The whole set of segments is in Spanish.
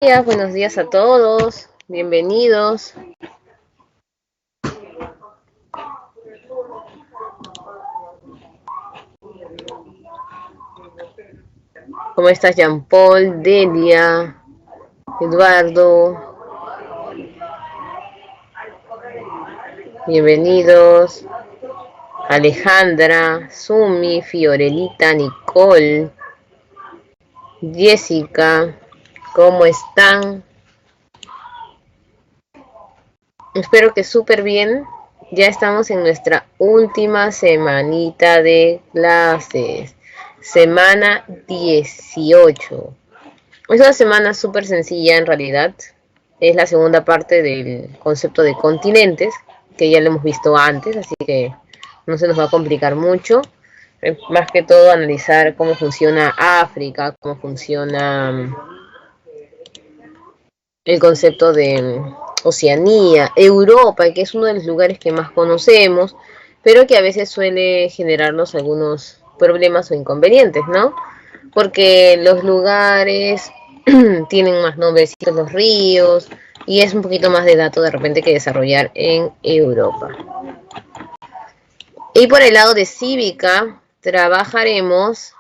Buenos días a todos, bienvenidos. ¿Cómo estás, Jean Paul, Delia, Eduardo? Bienvenidos. Alejandra, Sumi, Fiorelita, Nicole, Jessica, ¿cómo están? Espero que súper bien. Ya estamos en nuestra última semanita de clases. Semana 18. Es una semana súper sencilla en realidad. Es la segunda parte del concepto de continentes, que ya lo hemos visto antes, así que no se nos va a complicar mucho. Más que todo analizar cómo funciona África, cómo funciona el concepto de Oceanía, Europa, que es uno de los lugares que más conocemos, pero que a veces suele generarnos algunos problemas o inconvenientes, ¿no? Porque los lugares tienen más nombrecitos, los ríos, y es un poquito más de dato de repente que desarrollar en Europa. Y por el lado de cívica, trabajaremos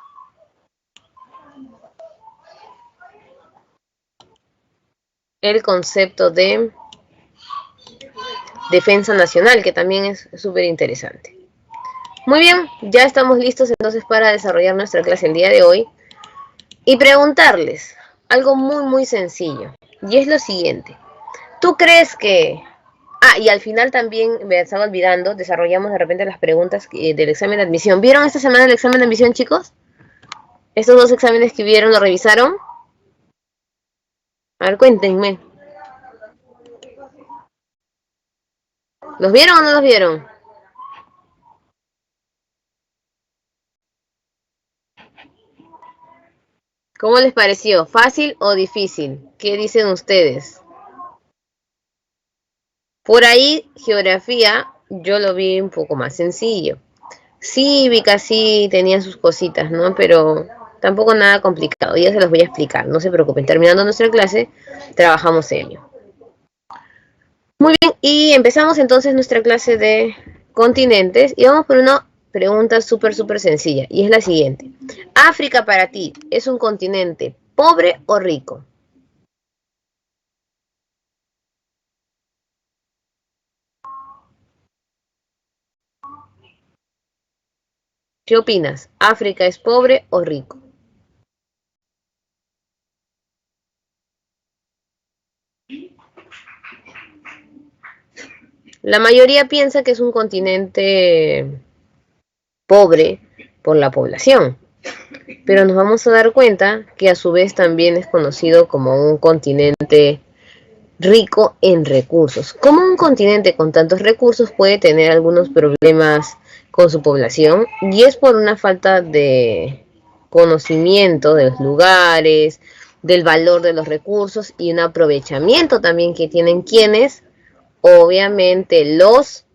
el concepto de defensa nacional, que también es súper interesante. Muy bien, ya estamos listos entonces para desarrollar nuestra clase el día de hoy y preguntarles algo muy sencillo, y es lo siguiente. ¿Tú crees que... y al final también, me estaba olvidando, desarrollamos de repente las preguntas del examen de admisión. ¿Vieron esta semana el examen de admisión, chicos? ¿Estos dos exámenes que vieron lo revisaron? A ver, cuéntenme. ¿Los vieron o no los vieron? ¿Cómo les pareció? ¿Fácil o difícil? ¿Qué dicen ustedes? Por ahí, geografía, yo lo vi un poco más sencillo. Cívica sí tenía sus cositas, ¿no? Pero tampoco nada complicado. Ya se los voy a explicar, no se preocupen. Terminando nuestra clase, trabajamos en ello. Muy bien, y empezamos entonces nuestra clase de continentes y vamos por una pregunta súper sencilla, y es la siguiente. ¿África para ti es un continente pobre o rico? ¿Qué opinas? ¿África es pobre o rico? La mayoría piensa que es un continente pobre por la población, pero nos vamos a dar cuenta que a su vez también es conocido como un continente rico en recursos. ¿Cómo un continente con tantos recursos puede tener algunos problemas con su población? Y es por una falta de conocimiento de los lugares, del valor de los recursos y un aprovechamiento también que tienen quienes, obviamente los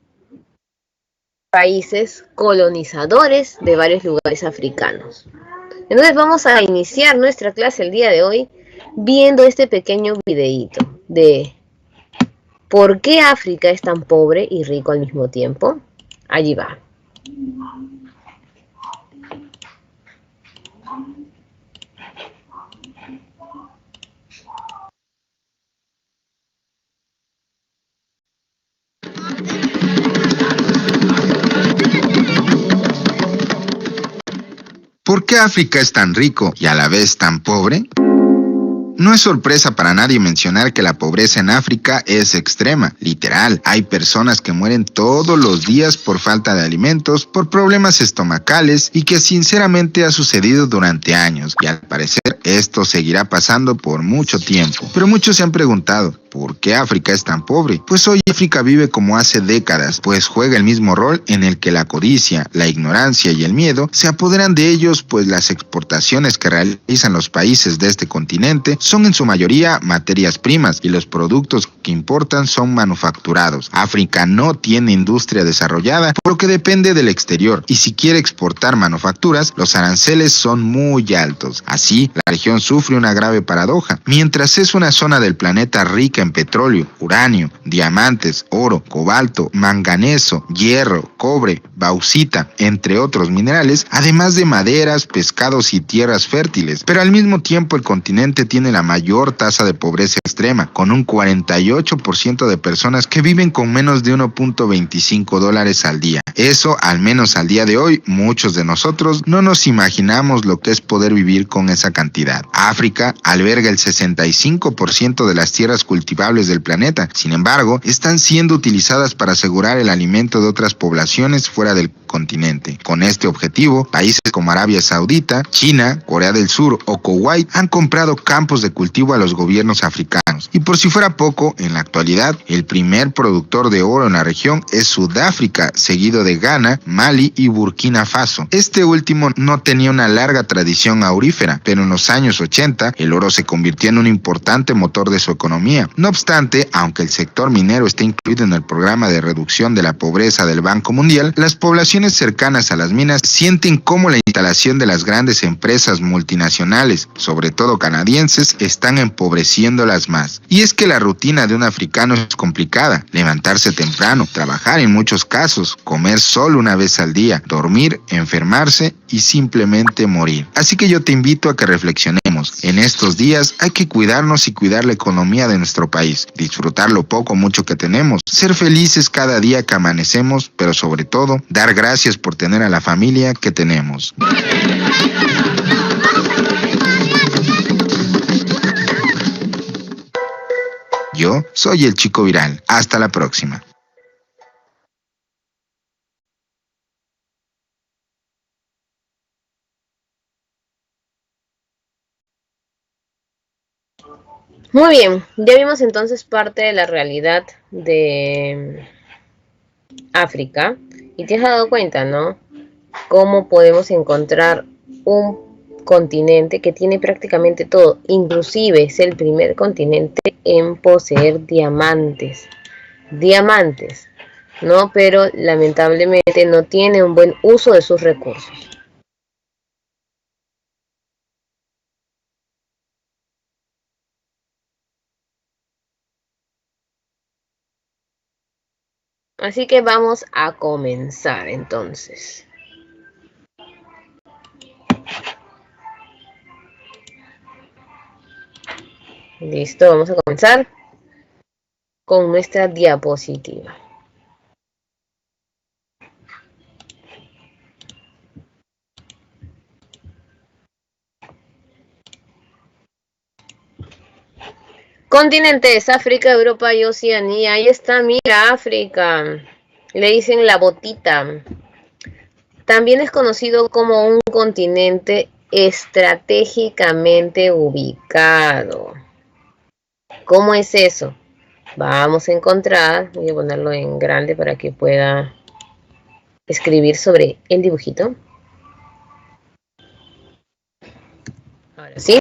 países colonizadores de varios lugares africanos. Entonces vamos a iniciar nuestra clase el día de hoy viendo este pequeño videíto de ¿por qué África es tan pobre y rico al mismo tiempo? Allí va. ¿Por qué África es tan rico y a la vez tan pobre? No es sorpresa para nadie mencionar que la pobreza en África es extrema, literal. Hay personas que mueren todos los días por falta de alimentos, por problemas estomacales y que sinceramente ha sucedido durante años y al parecer esto seguirá pasando por mucho tiempo. Pero muchos se han preguntado, ¿Por qué África es tan pobre? Pues hoy África vive como hace décadas, pues juega el mismo rol en el que la codicia, la ignorancia y el miedo se apoderan de ellos, pues las exportaciones que realizan los países de este continente son en su mayoría materias primas y los productos que importan son manufacturados. África no tiene industria desarrollada, por lo que depende del exterior, y si quiere exportar manufacturas, los aranceles son muy altos. Así, la región sufre una grave paradoja. Mientras es una zona del planeta rica en petróleo, uranio, diamantes, oro, cobalto, manganeso, hierro, cobre, bauxita, entre otros minerales, además de maderas, pescados y tierras fértiles. Pero al mismo tiempo el continente tiene la mayor tasa de pobreza extrema, con un 48% de personas que viven con menos de $1.25 al día. Eso, al menos al día de hoy, muchos de nosotros no nos imaginamos lo que es poder vivir con esa cantidad. África alberga el 65% de las tierras cultivables del planeta. Sin embargo, están siendo utilizadas para asegurar el alimento de otras poblaciones fuera del continente. Con este objetivo, países como Arabia Saudita, China, Corea del Sur o Kuwait han comprado campos de cultivo a los gobiernos africanos. Y por si fuera poco, en la actualidad, el primer productor de oro en la región es Sudáfrica, seguido de Ghana, Mali y Burkina Faso. Este último no tenía una larga tradición aurífera, pero en los años 80 el oro se convirtió en un importante motor de su economía. No obstante, aunque el sector minero está incluido en el programa de reducción de la pobreza del Banco Mundial, las poblaciones cercanas a las minas sienten cómo la instalación de las grandes empresas multinacionales, sobre todo canadienses, están empobreciéndolas más. Y es que la rutina de un africano es complicada: levantarse temprano, trabajar en muchos casos, comer solo una vez al día, dormir, enfermarse y simplemente morir. Así que yo te invito a que reflexionemos. En estos días hay que cuidarnos y cuidar la economía de nuestro país, disfrutar lo poco o mucho que tenemos, ser felices cada día que amanecemos, pero sobre todo, dar gracias por tener a la familia que tenemos. Yo soy el Chico Viral. Hasta la próxima. Muy bien, ya vimos entonces parte de la realidad de África y te has dado cuenta, ¿no? Cómo podemos encontrar un continente que tiene prácticamente todo, inclusive es el primer continente en poseer diamantes, ¿no? Pero lamentablemente no tiene un buen uso de sus recursos. Así que vamos a comenzar entonces. Listo, vamos a comenzar con nuestra diapositiva. Continentes: África, Europa y Oceanía. Ahí está, mira, África. Le dicen la botita. También es conocido como un continente estratégicamente ubicado. ¿Cómo es eso? Vamos a encontrar, voy a ponerlo en grande para que pueda escribir sobre el dibujito. Ahora sí.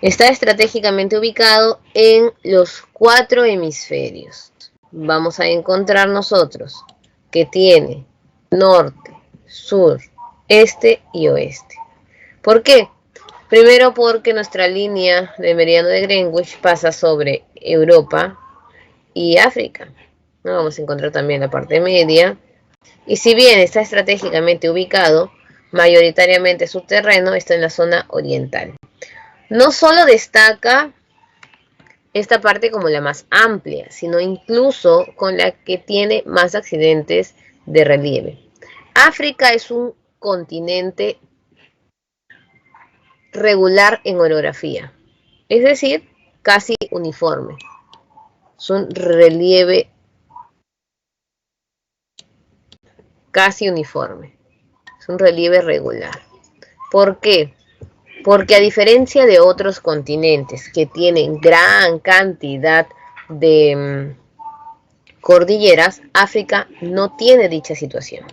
Está estratégicamente ubicado en los 4 hemisferios. Vamos a encontrar nosotros que tiene norte, sur, este y oeste. ¿Por qué? Primero porque nuestra línea de meridiano de Greenwich pasa sobre Europa y África. ¿No? Vamos a encontrar también la parte media. Y si bien está estratégicamente ubicado, mayoritariamente su terreno está en la zona oriental. No solo destaca esta parte como la más amplia, sino incluso con la que tiene más accidentes de relieve. África es un continente regular en orografía, es decir, casi uniforme. Es un relieve casi uniforme, es un relieve regular. ¿Por qué? Porque a diferencia de otros continentes que tienen gran cantidad de cordilleras, África no tiene dicha situación.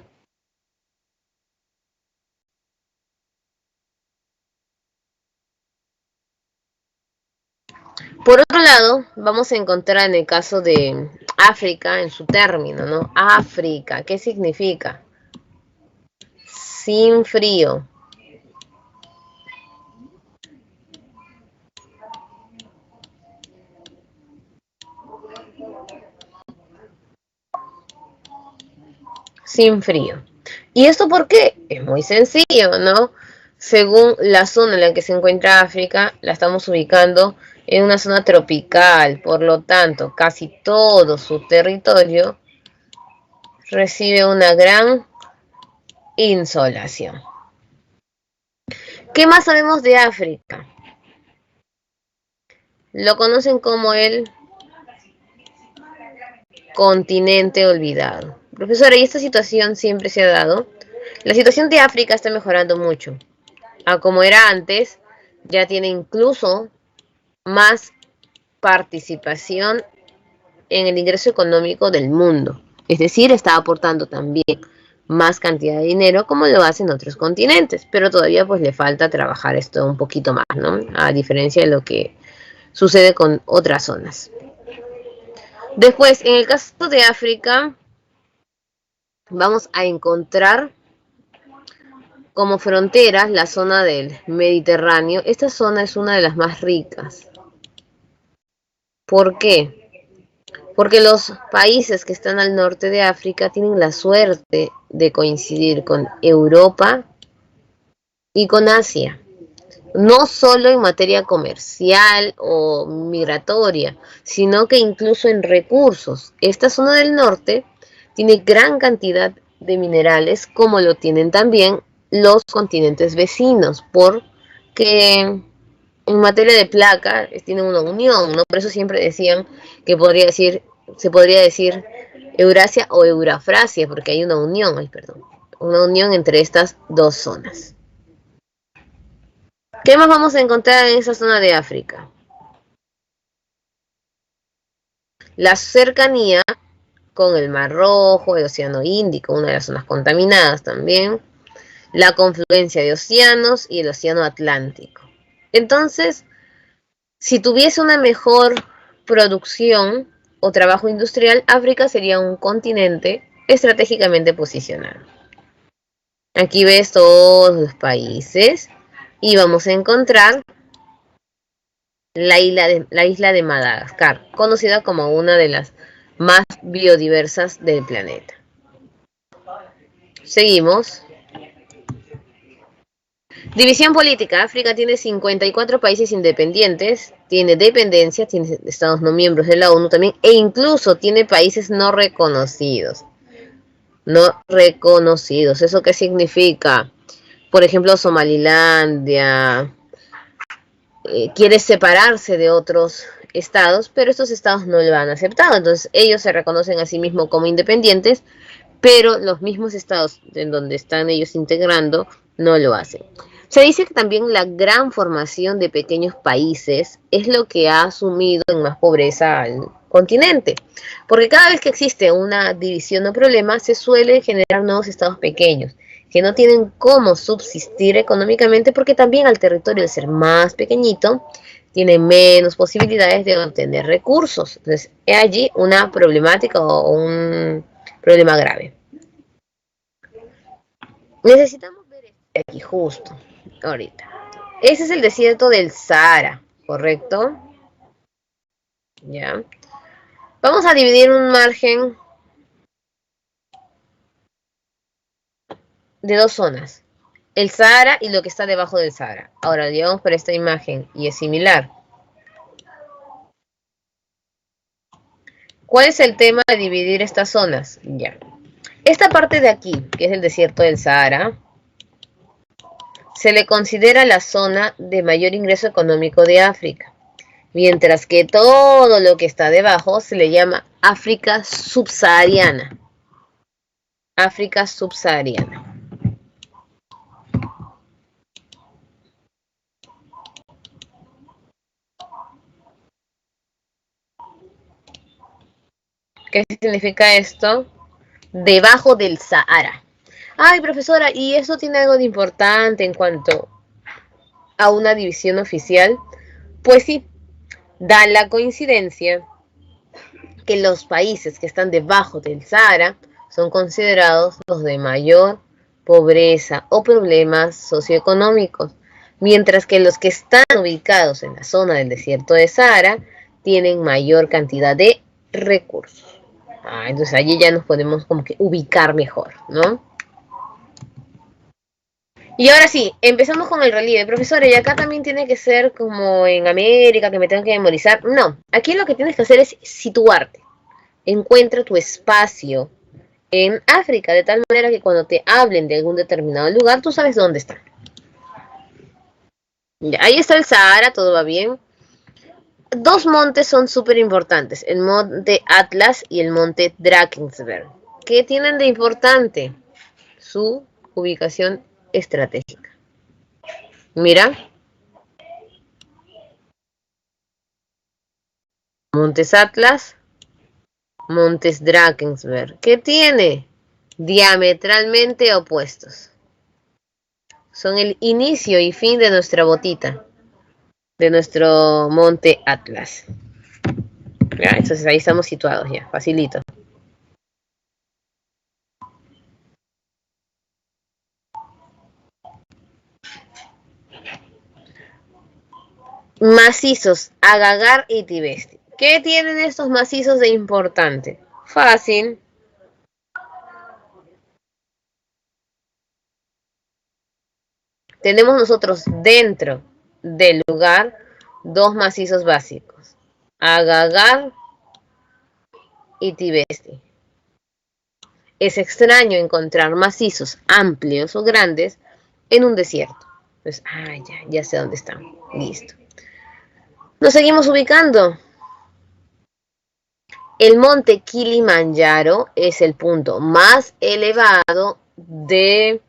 Por otro lado, vamos a encontrar en el caso de África, en su término, ¿no? África, ¿qué significa? Sin frío. Sin frío. ¿Y esto por qué? Es muy sencillo, ¿no? Según la zona en la que se encuentra África, la estamos ubicando en una zona tropical, por lo tanto, casi todo su territorio recibe una gran insolación. ¿Qué más sabemos de África? Lo conocen como el continente olvidado. Profesora, ¿y esta situación siempre se ha dado? La situación de África está mejorando mucho. A como era antes, ya tiene incluso más participación en el ingreso económico del mundo. Es decir, está aportando también más cantidad de dinero como lo hacen otros continentes, pero todavía pues le falta trabajar esto un poquito más, ¿no? A diferencia de lo que sucede con otras zonas. Después, en el caso de África, vamos a encontrar como fronteras la zona del Mediterráneo. Esta zona es una de las más ricas. ¿Por qué? Porque los países que están al norte de África tienen la suerte de coincidir con Europa y con Asia. No solo en materia comercial o migratoria, sino que incluso en recursos. Esta zona del norte tiene gran cantidad de minerales, como lo tienen también los continentes vecinos, porque en materia de placa tienen una unión, ¿no? Por eso siempre decían que se podría decir Eurasia o Eurafrasia, porque hay una unión, una unión entre estas dos zonas. ¿Qué más vamos a encontrar en esa zona de África? La cercanía con el Mar Rojo, el Océano Índico, una de las zonas contaminadas también, la confluencia de océanos y el Océano Atlántico. Entonces, si tuviese una mejor producción o trabajo industrial, África sería un continente estratégicamente posicionado. Aquí ves todos los países y vamos a encontrar la isla de Madagascar, conocida como una de las más biodiversas del planeta. Seguimos. División política. África tiene 54 países independientes, tiene dependencias, tiene estados no miembros de la ONU también, e incluso tiene países no reconocidos. No reconocidos. ¿Eso qué significa? Por ejemplo, Somalilandia quiere separarse de otros estados, pero estos estados no lo han aceptado. Entonces ellos se reconocen a sí mismos como independientes, pero los mismos estados en donde están ellos integrando no lo hacen. Se dice que también la gran formación de pequeños países es lo que ha sumido en más pobreza al continente, porque cada vez que existe una división o problema se suelen generar nuevos estados pequeños que no tienen cómo subsistir económicamente porque también al territorio de ser más pequeñito tiene menos posibilidades de obtener recursos. Entonces, hay allí una problemática o un problema grave. Necesitamos ver este aquí justo, ahorita. Ese es el desierto del Sahara, ¿correcto? Ya. Vamos a dividir un margen de dos zonas. El Sahara y lo que está debajo del Sahara. Ahora, llevamos por esta imagen y es similar. ¿Cuál es el tema de dividir estas zonas? Ya. Esta parte de aquí, que es el desierto del Sahara, se le considera la zona de mayor ingreso económico de África, mientras que todo lo que está debajo se le llama África subsahariana. África subsahariana. ¿Qué significa esto? Debajo del Sahara. Ay, profesora, ¿y eso tiene algo de importante en cuanto a una división oficial? Pues sí, da la coincidencia que los países que están debajo del Sahara son considerados los de mayor pobreza o problemas socioeconómicos, mientras que los que están ubicados en la zona del desierto de Sahara tienen mayor cantidad de recursos. Entonces allí ya nos podemos como que ubicar mejor, ¿no? Y ahora sí, empezamos con el relieve. Profesora, y acá también tiene que ser como en América, que me tengo que memorizar. No, aquí lo que tienes que hacer es situarte. Encuentra tu espacio en África, de tal manera que cuando te hablen de algún determinado lugar, tú sabes dónde está. Ya, ahí está el Sahara, todo va bien. Dos montes son súper importantes, el monte Atlas y el monte Drakensberg. ¿Qué tienen de importante? Su ubicación estratégica. Mira, Montes Atlas, Montes Drakensberg. ¿Qué tiene? Diametralmente opuestos. Son el inicio y fin de nuestra botita, de nuestro monte Atlas. ¿Ya? Entonces ahí estamos situados ya, facilito. Macizos, Agagar y Tibesti. ¿Qué tienen estos macizos de importante? Fácil. Tenemos nosotros dentro del lugar dos macizos básicos, Agagar y Tibesti. Es extraño encontrar macizos amplios o grandes en un desierto. Pues, ya sé dónde están. Listo. Nos seguimos ubicando. El monte Kilimanjaro es el punto más elevado del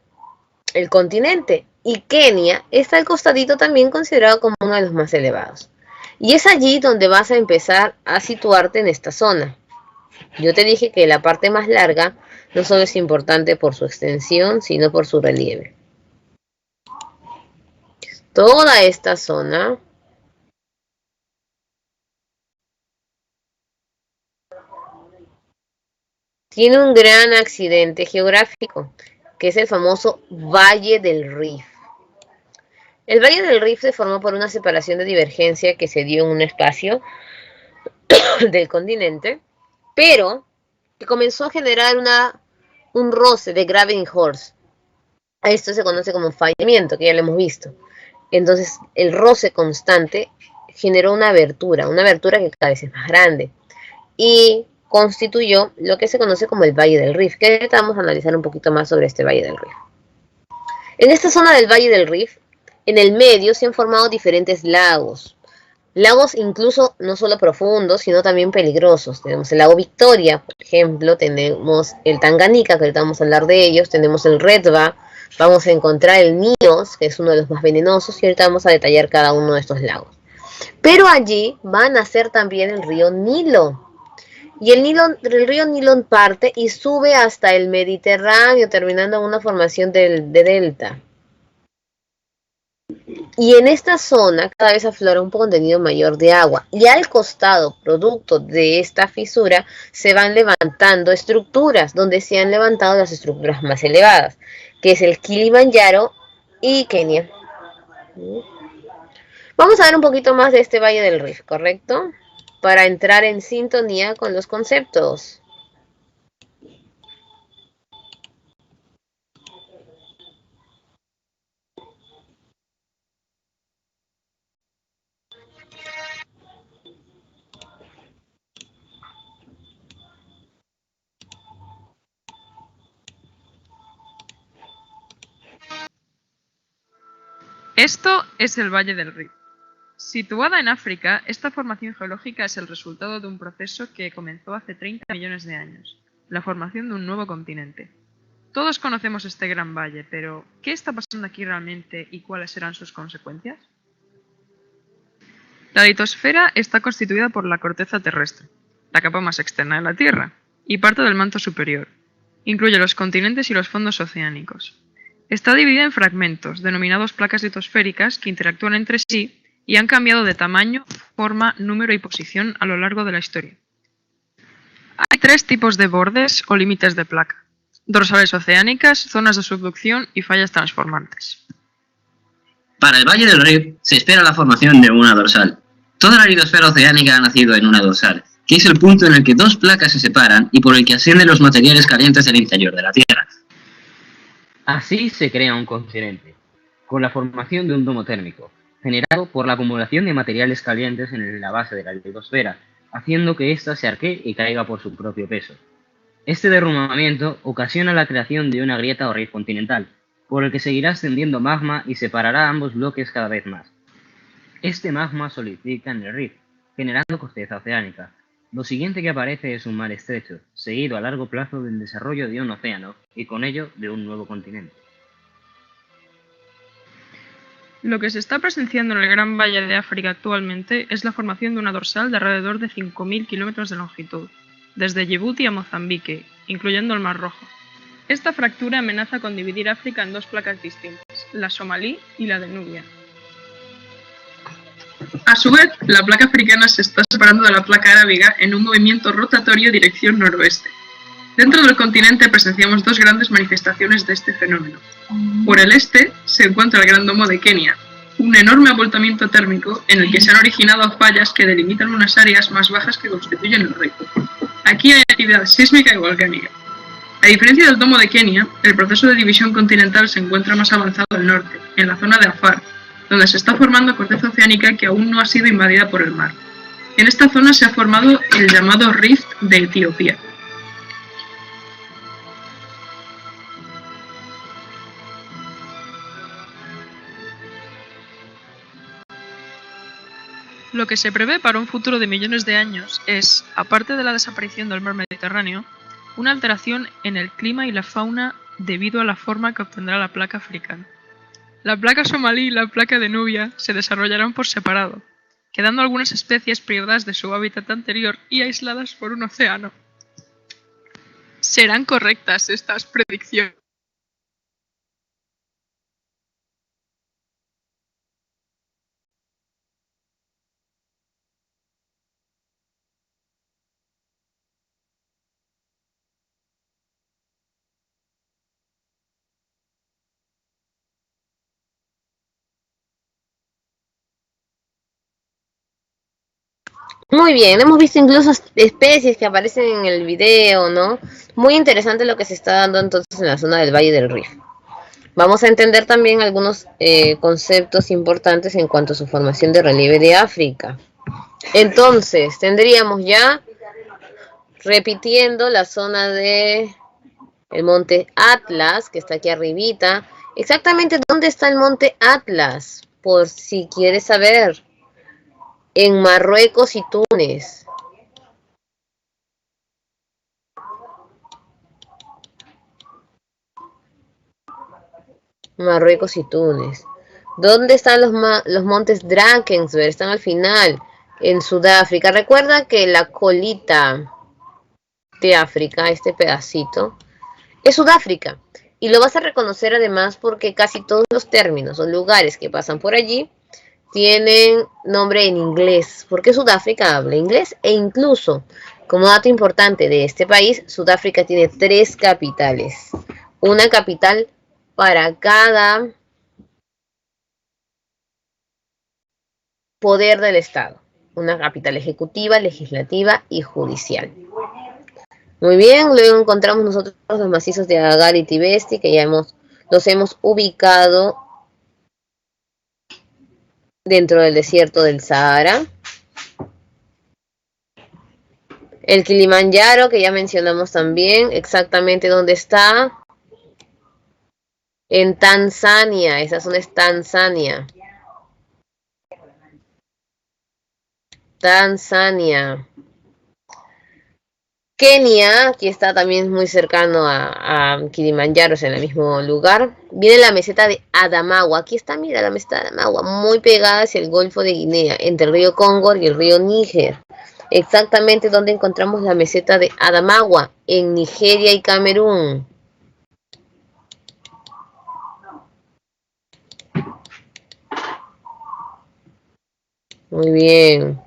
continente y Kenia está al costadito también considerado como uno de los más elevados. Y es allí donde vas a empezar a situarte en esta zona. Yo te dije que la parte más larga no solo es importante por su extensión, sino por su relieve. Toda esta zona tiene un gran accidente geográfico, que es el famoso Valle del Rift. El Valle del Rift se formó por una separación de divergencia que se dio en un espacio del continente, pero que comenzó a generar un roce de gravity horse. Esto se conoce como fallamiento, que ya lo hemos visto. Entonces, el roce constante generó una abertura que cada vez es más grande y constituyó lo que se conoce como el Valle del Rift, que ahorita vamos a analizar un poquito más sobre este Valle del Rift. En esta zona del Valle del Rift, en el medio se han formado diferentes lagos. Lagos incluso no solo profundos, sino también peligrosos. Tenemos el lago Victoria, por ejemplo, tenemos el Tanganika, que ahorita vamos a hablar de ellos, tenemos el Redva, vamos a encontrar el Nios, que es uno de los más venenosos, y ahorita vamos a detallar cada uno de estos lagos. Pero allí va a nacer también el río Nilo. Y el río Nilo parte y sube hasta el Mediterráneo, terminando en una formación de delta. Y en esta zona cada vez aflora un contenido mayor de agua. Y al costado, producto de esta fisura, se van levantando estructuras, donde se han levantado las estructuras más elevadas, que es el Kilimanjaro y Kenia. Vamos a ver un poquito más de este Valle del Rift, ¿correcto? Para entrar en sintonía con los conceptos. Esto es el Valle del Rift. Situada en África, esta formación geológica es el resultado de un proceso que comenzó hace 30 millones de años, la formación de un nuevo continente. Todos conocemos este gran valle, pero ¿qué está pasando aquí realmente y cuáles serán sus consecuencias? La litosfera está constituida por la corteza terrestre, la capa más externa de la Tierra, y parte del manto superior. Incluye los continentes y los fondos oceánicos. Está dividida en fragmentos, denominados placas litosféricas, que interactúan entre sí y han cambiado de tamaño, forma, número y posición a lo largo de la historia. Hay 3 tipos de bordes o límites de placa: dorsales oceánicas, zonas de subducción y fallas transformantes. Para el Valle del Rift se espera la formación de una dorsal. Toda la litosfera oceánica ha nacido en una dorsal, que es el punto en el que 2 placas se separan y por el que ascienden los materiales calientes del interior de la Tierra. Así se crea un continente, con la formación de un domo térmico, generado por la acumulación de materiales calientes en la base de la litosfera, haciendo que ésta se arquee y caiga por su propio peso. Este derrumbamiento ocasiona la creación de una grieta o rift continental, por el que seguirá ascendiendo magma y separará ambos bloques cada vez más. Este magma solidifica en el rift, generando corteza oceánica. Lo siguiente que aparece es un mar estrecho, seguido a largo plazo del desarrollo de un océano y con ello de un nuevo continente. Lo que se está presenciando en el Gran Valle de África actualmente es la formación de una dorsal de alrededor de 5.000 kilómetros de longitud, desde Djibouti a Mozambique, incluyendo el Mar Rojo. Esta fractura amenaza con dividir África en 2 placas distintas, la somalí y la de Nubia. A su vez, la placa africana se está separando de la placa arábiga en un movimiento rotatorio dirección noroeste. Dentro del continente presenciamos 2 grandes manifestaciones de este fenómeno. Por el este se encuentra el Gran Domo de Kenia, un enorme abultamiento térmico en el que se han originado fallas que delimitan unas áreas más bajas que constituyen el rift. Aquí hay actividad sísmica y volcánica. A diferencia del Domo de Kenia, el proceso de división continental se encuentra más avanzado al norte, en la zona de Afar, donde se está formando corteza oceánica que aún no ha sido invadida por el mar. En esta zona se ha formado el llamado Rift de Etiopía. Lo que se prevé para un futuro de millones de años es, aparte de la desaparición del mar Mediterráneo, una alteración en el clima y la fauna debido a la forma que obtendrá la placa africana. La placa somalí y la placa de Nubia se desarrollarán por separado, quedando algunas especies privadas de su hábitat anterior y aisladas por un océano. ¿Serán correctas estas predicciones? Muy bien, hemos visto incluso especies que aparecen en el video, ¿no? Muy interesante lo que se está dando entonces en la zona del Valle del Rift. Vamos a entender también algunos conceptos importantes en cuanto a su formación de relieve de África. Entonces, tendríamos ya, repitiendo, la zona de el monte Atlas, que está aquí arribita. Exactamente, ¿dónde está el monte Atlas? Por si quieres saber. En Marruecos y Túnez. Marruecos y Túnez. ¿Dónde están los montes Drakensberg? Están al final, en Sudáfrica. Recuerda que la colita de África, este pedacito, es Sudáfrica. Y lo vas a reconocer además porque casi todos los términos o lugares que pasan por allí tienen nombre en inglés, porque Sudáfrica habla inglés e incluso, como dato importante de este país, Sudáfrica tiene 3 capitales. Una capital para cada poder del Estado. Una capital ejecutiva, legislativa y judicial. Muy bien, luego encontramos nosotros los macizos de Agar y Tibesti, que ya los hemos ubicado dentro del desierto del Sahara. El Kilimanjaro, que ya mencionamos también, exactamente dónde está. En Tanzania, esa zona es Tanzania. Tanzania. Kenia, aquí está también muy cercano a Kilimanjaro, es en el mismo lugar. Viene la meseta de Adamawa. Aquí está, mira, la meseta de Adamawa, muy pegada hacia el Golfo de Guinea, entre el río Congo y el río Níger. Exactamente donde encontramos la meseta de Adamawa, en Nigeria y Camerún. Muy bien.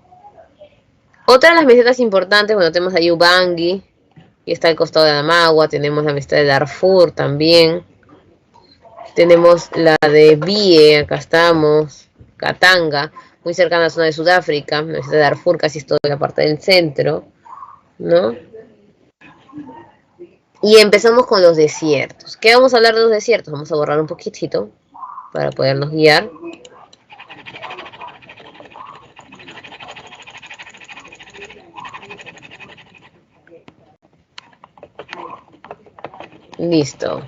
Otra de las mesetas importantes, bueno, tenemos ahí Ubangi, que está al costado de Adamawa. Tenemos la meseta de Darfur también. Tenemos la de Bie, acá estamos. Katanga, muy cercana a la zona de Sudáfrica. La meseta de Darfur casi es toda la parte del centro, ¿no? Y empezamos con los desiertos. ¿Qué vamos a hablar de los desiertos? Vamos a borrar un poquitito para podernos guiar. Listo.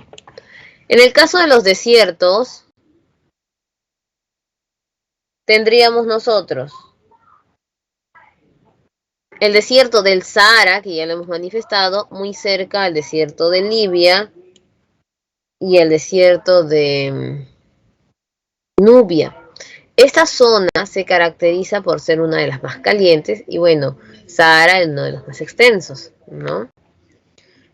En el caso de los desiertos, tendríamos nosotros el desierto del Sahara, que ya lo hemos manifestado, muy cerca al desierto de Libia y el desierto de Nubia. Esta zona se caracteriza por ser una de las más calientes y bueno, Sahara es uno de los más extensos, ¿no?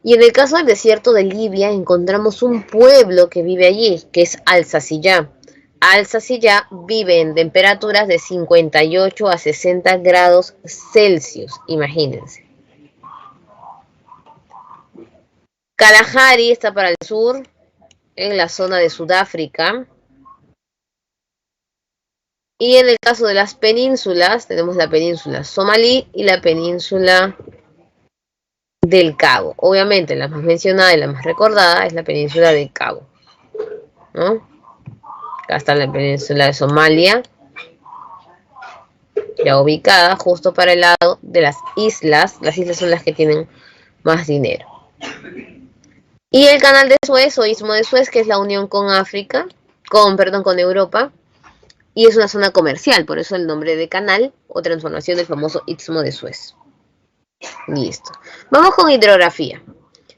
Y en el caso del desierto de Libia encontramos un pueblo que vive allí, que es Al-Sasiyah. Al-Sasiyah vive en temperaturas de 58 a 60 grados Celsius, imagínense. Kalahari está para el sur, en la zona de Sudáfrica. Y en el caso de las penínsulas, tenemos la península somalí y la península del Cabo. Obviamente, la más mencionada y la más recordada es la península del Cabo, ¿no? Acá está la península de Somalia, ya ubicada justo para el lado de las islas. Las islas son las que tienen más dinero. Y el canal de Suez o Istmo de Suez, que es la unión con África, con Europa, y es una zona comercial, por eso el nombre de canal o transformación del famoso Istmo de Suez. Listo. Vamos con hidrografía.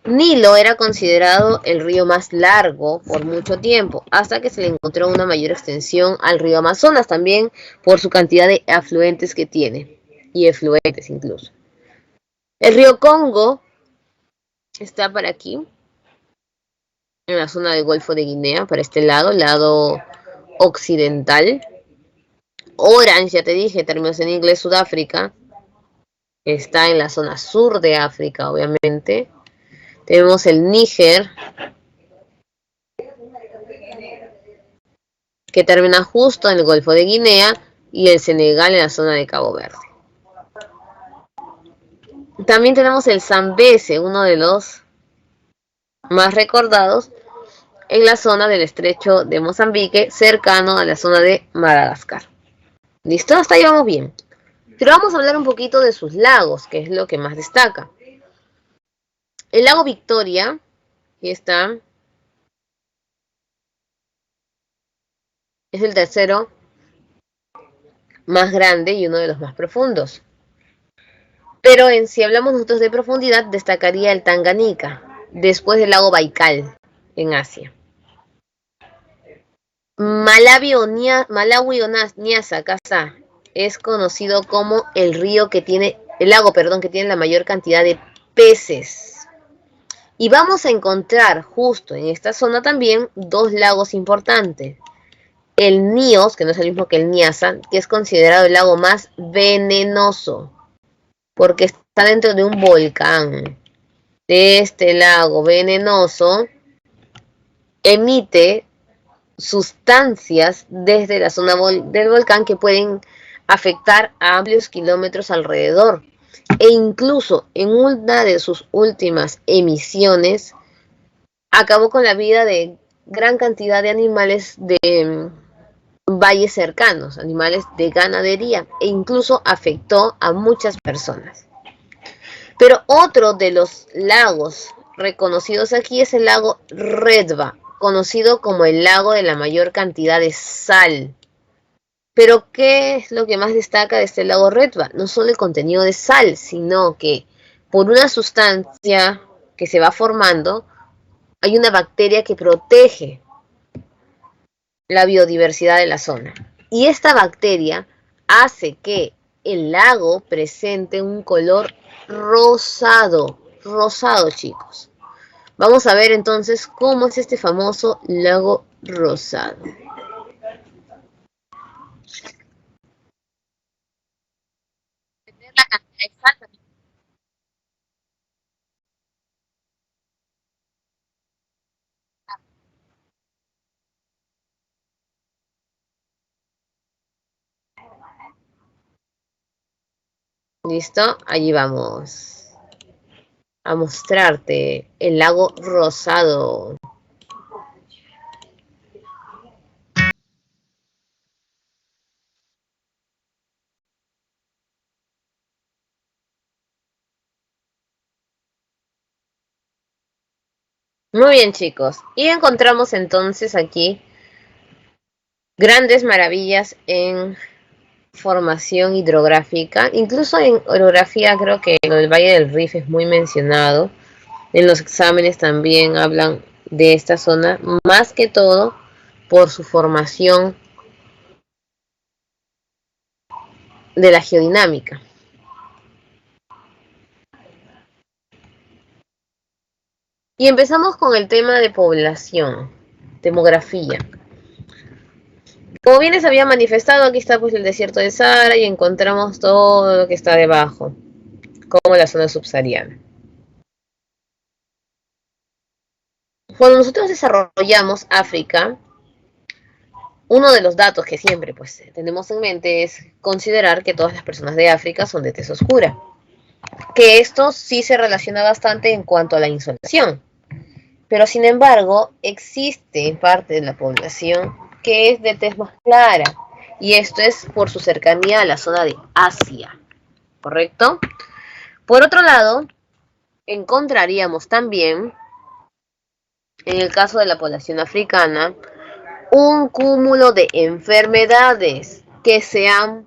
Nilo era considerado el río más largo por mucho tiempo, hasta que se le encontró una mayor extensión al río Amazonas, también por su cantidad de afluentes que tiene, y efluentes incluso. El río Congo está para aquí, en la zona del Golfo de Guinea, para este lado occidental. Orange, ya te dije, términos en inglés, Sudáfrica, está en la zona sur de África, obviamente. Tenemos el Níger, que termina justo en el Golfo de Guinea, y el Senegal en la zona de Cabo Verde. También tenemos el Zambeze, uno de los más recordados, en la zona del estrecho de Mozambique, cercano a la zona de Madagascar. ¿Listo? Hasta ahí vamos bien. Pero vamos a hablar un poquito de sus lagos, que es lo que más destaca. El lago Victoria, aquí está, es el tercero más grande y uno de los más profundos. Pero si hablamos nosotros de profundidad, destacaría el Tanganika, después del lago Baikal, en Asia. Malawi o Nyasa, acá está, es conocido como el lago que tiene la mayor cantidad de peces. Y vamos a encontrar justo en esta zona también dos lagos importantes. El Nios, que no es el mismo que el Nyasa, que es considerado el lago más venenoso, porque está dentro de un volcán. Este lago venenoso emite sustancias desde la zona del volcán que pueden afectar a amplios kilómetros alrededor. E incluso en una de sus últimas emisiones acabó con la vida de gran cantidad de animales de valles cercanos, animales de ganadería, e incluso afectó a muchas personas. Pero otro de los lagos reconocidos aquí es el lago Redva, conocido como el lago de la mayor cantidad de sal. Pero ¿qué es lo que más destaca de este lago Redva? No solo el contenido de sal, sino que por una sustancia que se va formando, hay una bacteria que protege la biodiversidad de la zona. Y esta bacteria hace que el lago presente un color rosado, rosado, chicos. Vamos a ver entonces cómo es este famoso lago rosado. La cantidad exacta. ¿Listo? Allí vamos a mostrarte el lago rosado. Muy bien, chicos. Y encontramos entonces aquí grandes maravillas en formación hidrográfica. Incluso en orografía creo que lo del Valle del Rif es muy mencionado. En los exámenes también hablan de esta zona, más que todo por su formación de la geodinámica. Y empezamos con el tema de población, demografía. Como bien les había manifestado, aquí está pues el desierto de Sahara y encontramos todo lo que está debajo, como la zona subsahariana. Cuando nosotros desarrollamos África, uno de los datos que siempre pues tenemos en mente es considerar que todas las personas de África son de tez oscura. Que esto sí se relaciona bastante en cuanto a la insolación. Pero sin embargo, existe parte de la población que es de tez más clara. Y esto es por su cercanía a la zona de Asia. ¿Correcto? Por otro lado, encontraríamos también, en el caso de la población africana, un cúmulo de enfermedades que se han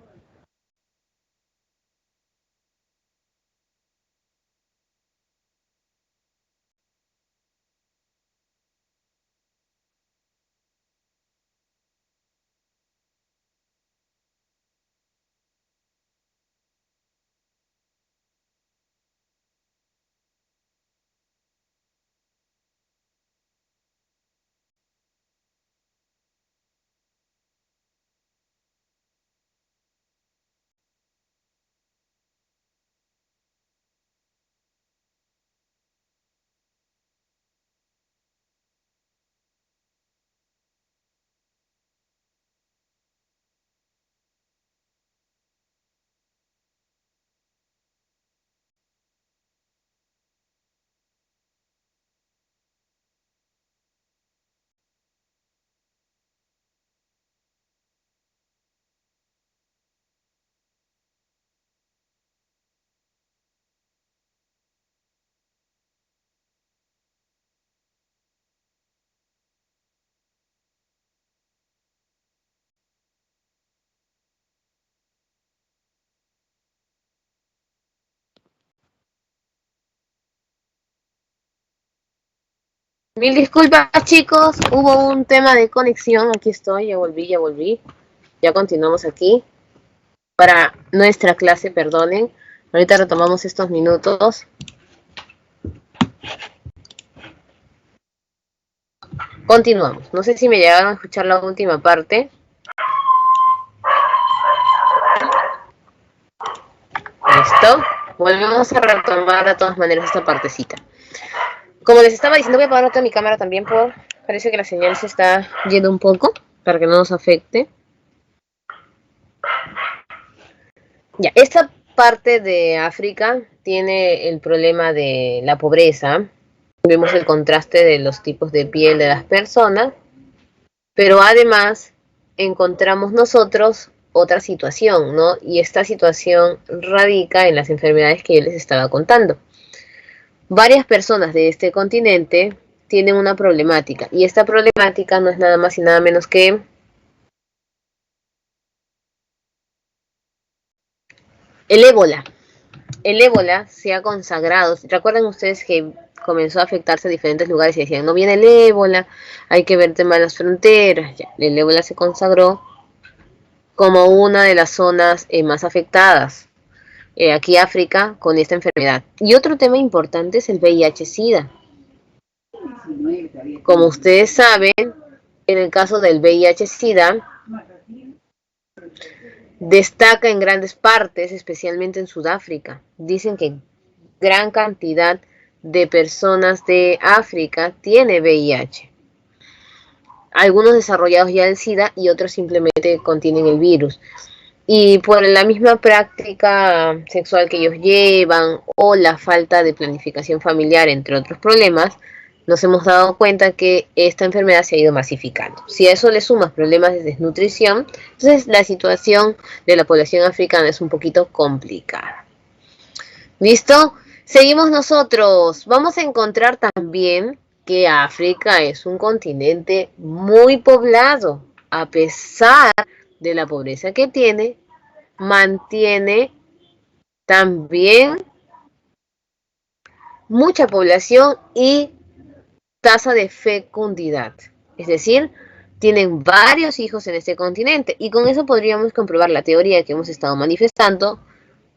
Mil disculpas, chicos, hubo un tema de conexión. Aquí estoy, ya volví. Ya continuamos aquí para nuestra clase, perdonen. Ahorita retomamos estos minutos. Continuamos. No sé si me llegaron a escuchar la última parte. Listo. Volvemos a retomar de todas maneras esta partecita. Como les estaba diciendo, voy a apagar otra mi cámara también parece que la señal se está yendo un poco para que no nos afecte. Ya, esta parte de África tiene el problema de la pobreza. Vemos el contraste de los tipos de piel de las personas, pero además encontramos nosotros otra situación, ¿no? Y esta situación radica en las enfermedades que yo les estaba contando. Varias personas de este continente tienen una problemática, y esta problemática no es nada más y nada menos que el ébola. El ébola se ha consagrado. ¿Recuerdan ustedes que comenzó a afectarse a diferentes lugares y decían, no viene el ébola, hay que ver tema de las fronteras? Ya, el ébola se consagró como una de las zonas más afectadas. Aquí África con esta enfermedad. Y otro tema importante es el VIH-Sida. Como ustedes saben, en el caso del VIH-Sida, destaca en grandes partes, especialmente en Sudáfrica. Dicen que gran cantidad de personas de África tiene VIH. Algunos desarrollados ya el SIDA y otros simplemente contienen el virus. Y por la misma práctica sexual que ellos llevan o la falta de planificación familiar, entre otros problemas, nos hemos dado cuenta que esta enfermedad se ha ido masificando. Si a eso le sumas problemas de desnutrición, entonces la situación de la población africana es un poquito complicada. ¿Listo? Seguimos nosotros. Vamos a encontrar también que África es un continente muy poblado, a pesar de la pobreza que tiene, mantiene también mucha población y tasa de fecundidad. Es decir, tienen varios hijos en este continente y con eso podríamos comprobar la teoría que hemos estado manifestando,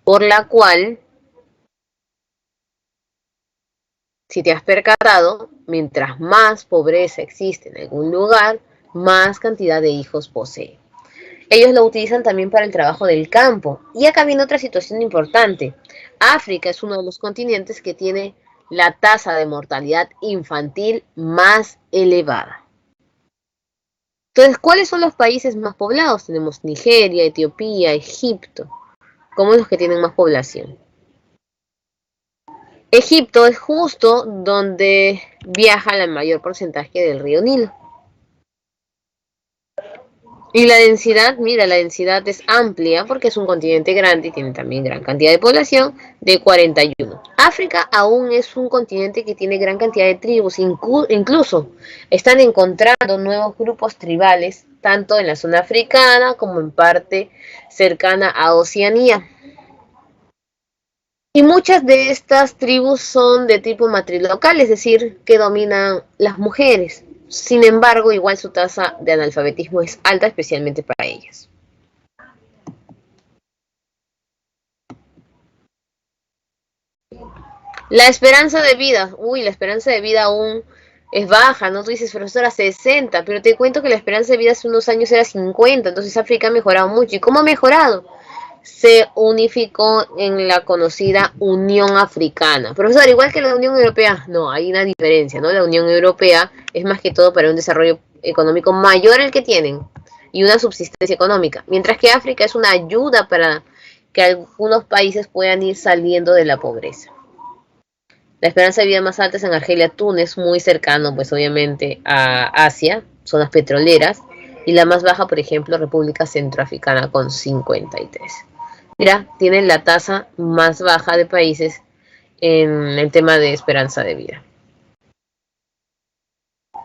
por la cual, si te has percatado, mientras más pobreza existe en algún lugar, más cantidad de hijos posee. Ellos lo utilizan también para el trabajo del campo. Y acá viene otra situación importante. África es uno de los continentes que tiene la tasa de mortalidad infantil más elevada. Entonces, ¿cuáles son los países más poblados? Tenemos Nigeria, Etiopía, Egipto, como los que tienen más población. Egipto es justo donde viaja el mayor porcentaje del río Nilo. Y la densidad, mira, la densidad es amplia porque es un continente grande y tiene también gran cantidad de población, de 41. África aún es un continente que tiene gran cantidad de tribus, incluso están encontrando nuevos grupos tribales, tanto en la zona africana como en parte cercana a Oceanía. Y muchas de estas tribus son de tipo matrilocal, es decir, que dominan las mujeres. Sin embargo, igual su tasa de analfabetismo es alta, especialmente para ellas. La esperanza de vida, la esperanza de vida aún es baja, ¿no? Tú dices, profesora, 60, pero te cuento que la esperanza de vida hace unos años era 50, entonces África ha mejorado mucho. ¿Y cómo ha mejorado? Se unificó en la conocida Unión Africana. Profesor, igual que la Unión Europea, no, hay una diferencia, ¿no? La Unión Europea es más que todo para un desarrollo económico mayor el que tienen y una subsistencia económica, mientras que África es una ayuda para que algunos países puedan ir saliendo de la pobreza. La esperanza de vida más alta es en Argelia, Túnez, muy cercano, pues obviamente, a Asia, zonas petroleras, y la más baja, por ejemplo, República Centroafricana con 53. Mira, tienen la tasa más baja de países en el tema de esperanza de vida.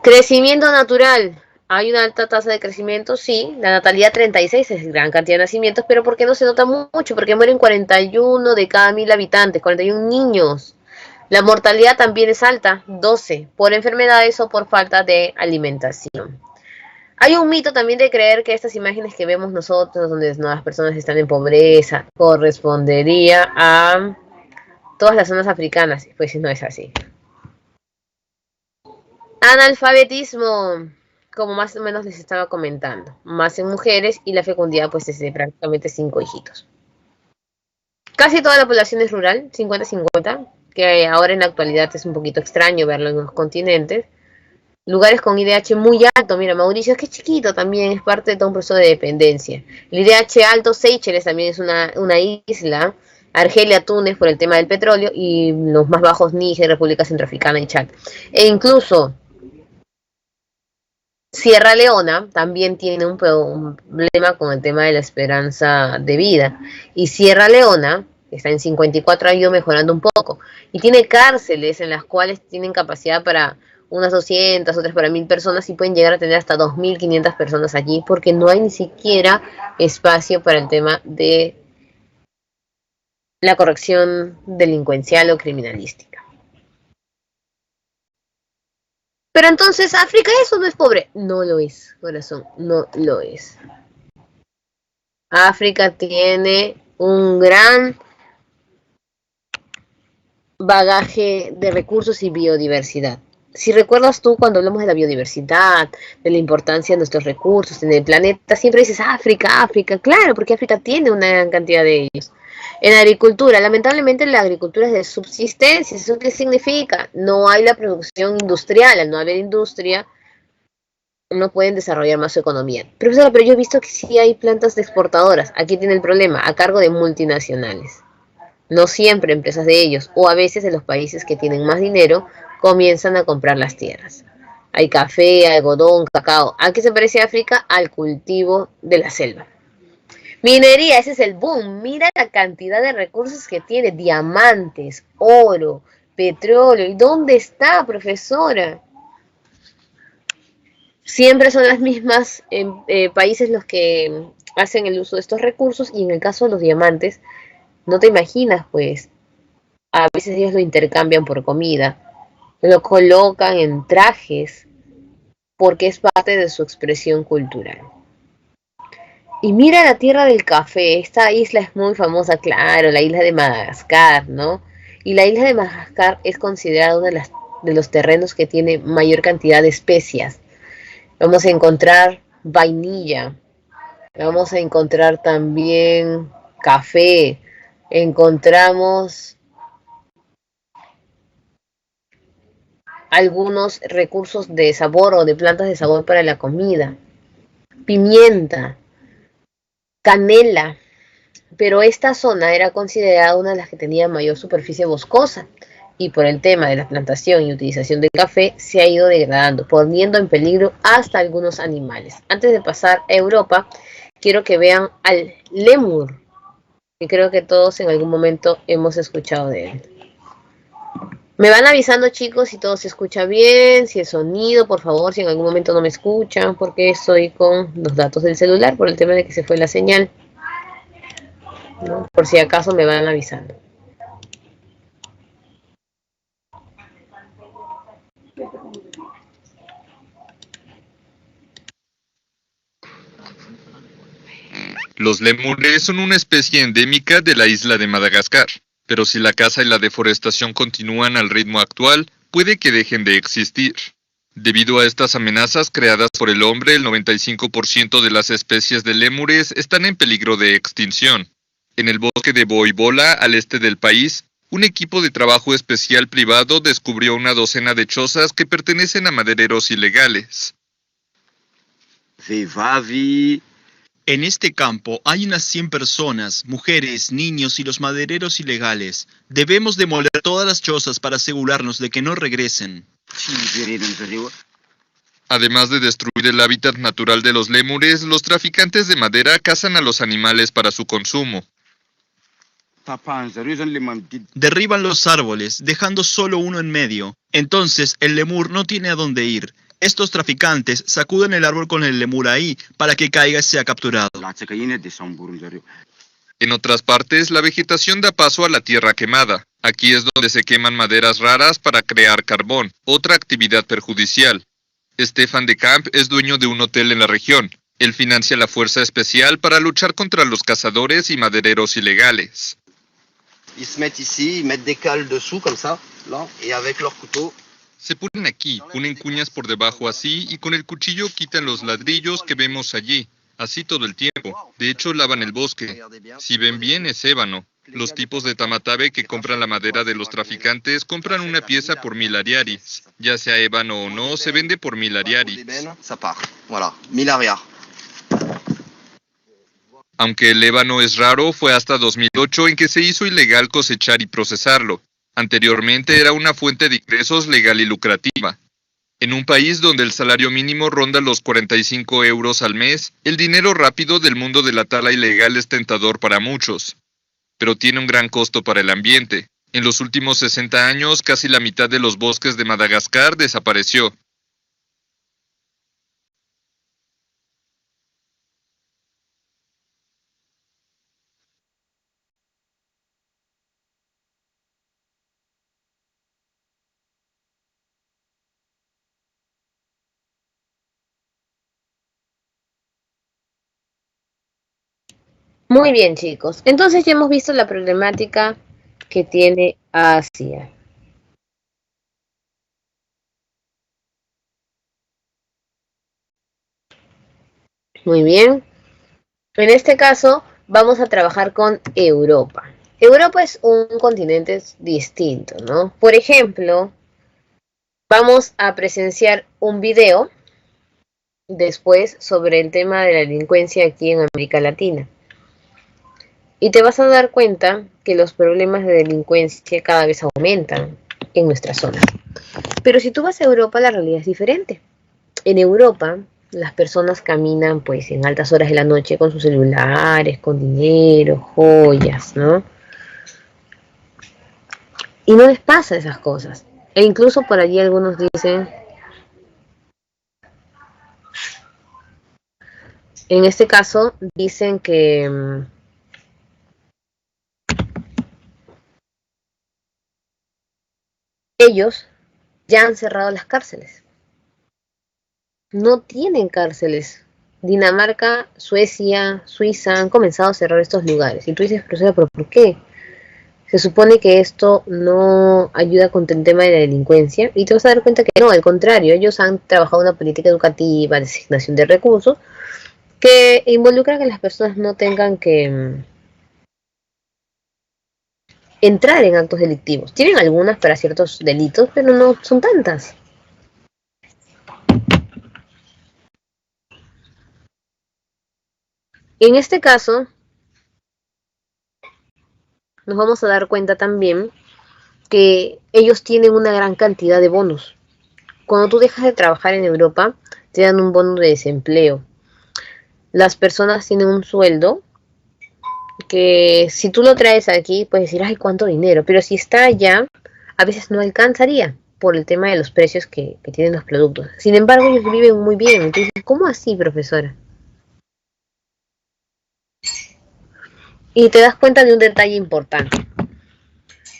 Crecimiento natural. ¿Hay una alta tasa de crecimiento? Sí. La natalidad 36 es gran cantidad de nacimientos, pero ¿por qué no se nota mucho? Porque mueren 41 de cada 1000 habitantes, 41 niños. La mortalidad también es alta, 12, por enfermedades o por falta de alimentación. Hay un mito también de creer que estas imágenes que vemos nosotros, donde las personas están en pobreza, correspondería a todas las zonas africanas. Pues no es así. Analfabetismo, como más o menos les estaba comentando, más en mujeres y la fecundidad pues es de prácticamente 5 hijitos. Casi toda la población es rural, 50-50, que ahora en la actualidad es un poquito extraño verlo en los continentes. Lugares con IDH muy alto, mira, Mauricio es que es chiquito también, es parte de todo un proceso de dependencia. El IDH alto, Seychelles también es una isla, Argelia, Túnez por el tema del petróleo, y los más bajos Níger, República Centroafricana y Chad. E incluso Sierra Leona también tiene un problema con el tema de la esperanza de vida. Y Sierra Leona está en 54, ha ido mejorando un poco. Y tiene cárceles en las cuales tienen capacidad para unas 200, otras para 1000 personas y pueden llegar a tener hasta 2500 personas allí porque no hay ni siquiera espacio para el tema de la corrección delincuencial o criminalística. Pero entonces, ¿África eso no es pobre? No lo es, corazón, no lo es. África tiene un gran bagaje de recursos y biodiversidad. Si recuerdas tú cuando hablamos de la biodiversidad, de la importancia de nuestros recursos en el planeta, siempre dices África, África, claro, porque África tiene una gran cantidad de ellos. En agricultura, lamentablemente la agricultura es de subsistencia. ¿Eso qué significa? No hay la producción industrial. Al no haber industria, no pueden desarrollar más su economía. Profesora, pero yo he visto que sí hay plantas exportadoras. Aquí tiene el problema, a cargo de multinacionales. No siempre empresas de ellos, o a veces de los países que tienen más dinero, comienzan a comprar las tierras. Hay café, algodón, cacao. ¿A qué se parece África? Al cultivo de la selva. Minería, ese es el boom. Mira la cantidad de recursos que tiene. Diamantes, oro, petróleo. ¿Y dónde está, profesora? Siempre son las mismas países los que hacen el uso de estos recursos y en el caso de los diamantes, no te imaginas, pues, a veces ellos lo intercambian por comida, lo colocan en trajes porque es parte de su expresión cultural. Y mira la tierra del café, esta isla es muy famosa, claro, la isla de Madagascar, ¿no? Y la isla de Madagascar es considerada uno de los terrenos que tiene mayor cantidad de especias. Vamos a encontrar vainilla, vamos a encontrar también café, encontramos algunos recursos de sabor o de plantas de sabor para la comida, pimienta, canela, pero esta zona era considerada una de las que tenía mayor superficie boscosa y por el tema de la plantación y utilización del café se ha ido degradando, poniendo en peligro hasta algunos animales. Antes de pasar a Europa, quiero que vean al lémur, que creo que todos en algún momento hemos escuchado de él. Me van avisando, chicos, si todo se escucha bien, si el sonido, por favor, si en algún momento no me escuchan, porque estoy con los datos del celular por el tema de que se fue la señal, ¿no? Por si acaso me van avisando. Los lémures son una especie endémica de la isla de Madagascar, pero si la caza y la deforestación continúan al ritmo actual, puede que dejen de existir. Debido a estas amenazas creadas por el hombre, el 95% de las especies de lémures están en peligro de extinción. En el bosque de Boibola, al este del país, un equipo de trabajo especial privado descubrió una docena de chozas que pertenecen a madereros ilegales. En este campo hay unas 100 personas, mujeres, niños y los madereros ilegales. Debemos demoler todas las chozas para asegurarnos de que no regresen. Además de destruir el hábitat natural de los lémures, los traficantes de madera cazan a los animales para su consumo. Derriban los árboles, dejando solo uno en medio. Entonces el lemur no tiene a dónde ir. Estos traficantes sacuden el árbol con el lemur ahí para que caiga y sea capturado. En otras partes, la vegetación da paso a la tierra quemada. Aquí es donde se queman maderas raras para crear carbón, otra actividad perjudicial. Stefan de Camp es dueño de un hotel en la región. Él financia la fuerza especial para luchar contra los cazadores y madereros ilegales. Se ponen aquí, ponen cuñas por debajo así y con el cuchillo quitan los ladrillos que vemos allí, así todo el tiempo. De hecho, lavan el bosque. Si ven bien, es ébano. Los tipos de tamatabe que compran la madera de los traficantes compran una pieza por 1000 ariaris. Ya sea ébano o no, se vende por 1000 ariaris. Aunque el ébano es raro, fue hasta 2008 en que se hizo ilegal cosechar y procesarlo. Anteriormente era una fuente de ingresos legal y lucrativa. En un país donde el salario mínimo ronda los 45 euros al mes, el dinero rápido del mundo de la tala ilegal es tentador para muchos. Pero tiene un gran costo para el ambiente. En los últimos 60 años, casi la mitad de los bosques de Madagascar desapareció. Muy bien, chicos. Entonces ya hemos visto la problemática que tiene Asia. Muy bien. En este caso, vamos a trabajar con Europa. Europa es un continente distinto, ¿no? Por ejemplo, vamos a presenciar un video después sobre el tema de la delincuencia aquí en América Latina. Y te vas a dar cuenta que los problemas de delincuencia cada vez aumentan en nuestra zona. Pero si tú vas a Europa, la realidad es diferente. En Europa, las personas caminan pues en altas horas de la noche con sus celulares, con dinero, joyas, ¿no? Y no les pasa esas cosas. E incluso por allí algunos dicen, en este caso, dicen que ellos ya han cerrado las cárceles. No tienen cárceles. Dinamarca, Suecia, Suiza han comenzado a cerrar estos lugares. Y tú dices, profesora, ¿pero por qué? Se supone que esto no ayuda contra el tema de la delincuencia. Y te vas a dar cuenta que no, al contrario. Ellos han trabajado una política educativa, de asignación de recursos, que involucra que las personas no tengan que entrar en actos delictivos. Tienen algunas para ciertos delitos, pero no son tantas. En este caso, nos vamos a dar cuenta también que ellos tienen una gran cantidad de bonos. Cuando tú dejas de trabajar en Europa, te dan un bono de desempleo. Las personas tienen un sueldo que si tú lo traes aquí, puedes decir, ay, cuánto dinero. Pero si está allá, a veces no alcanzaría por el tema de los precios que tienen los productos. Sin embargo, ellos viven muy bien. Entonces, ¿cómo así, profesora? Y te das cuenta de un detalle importante.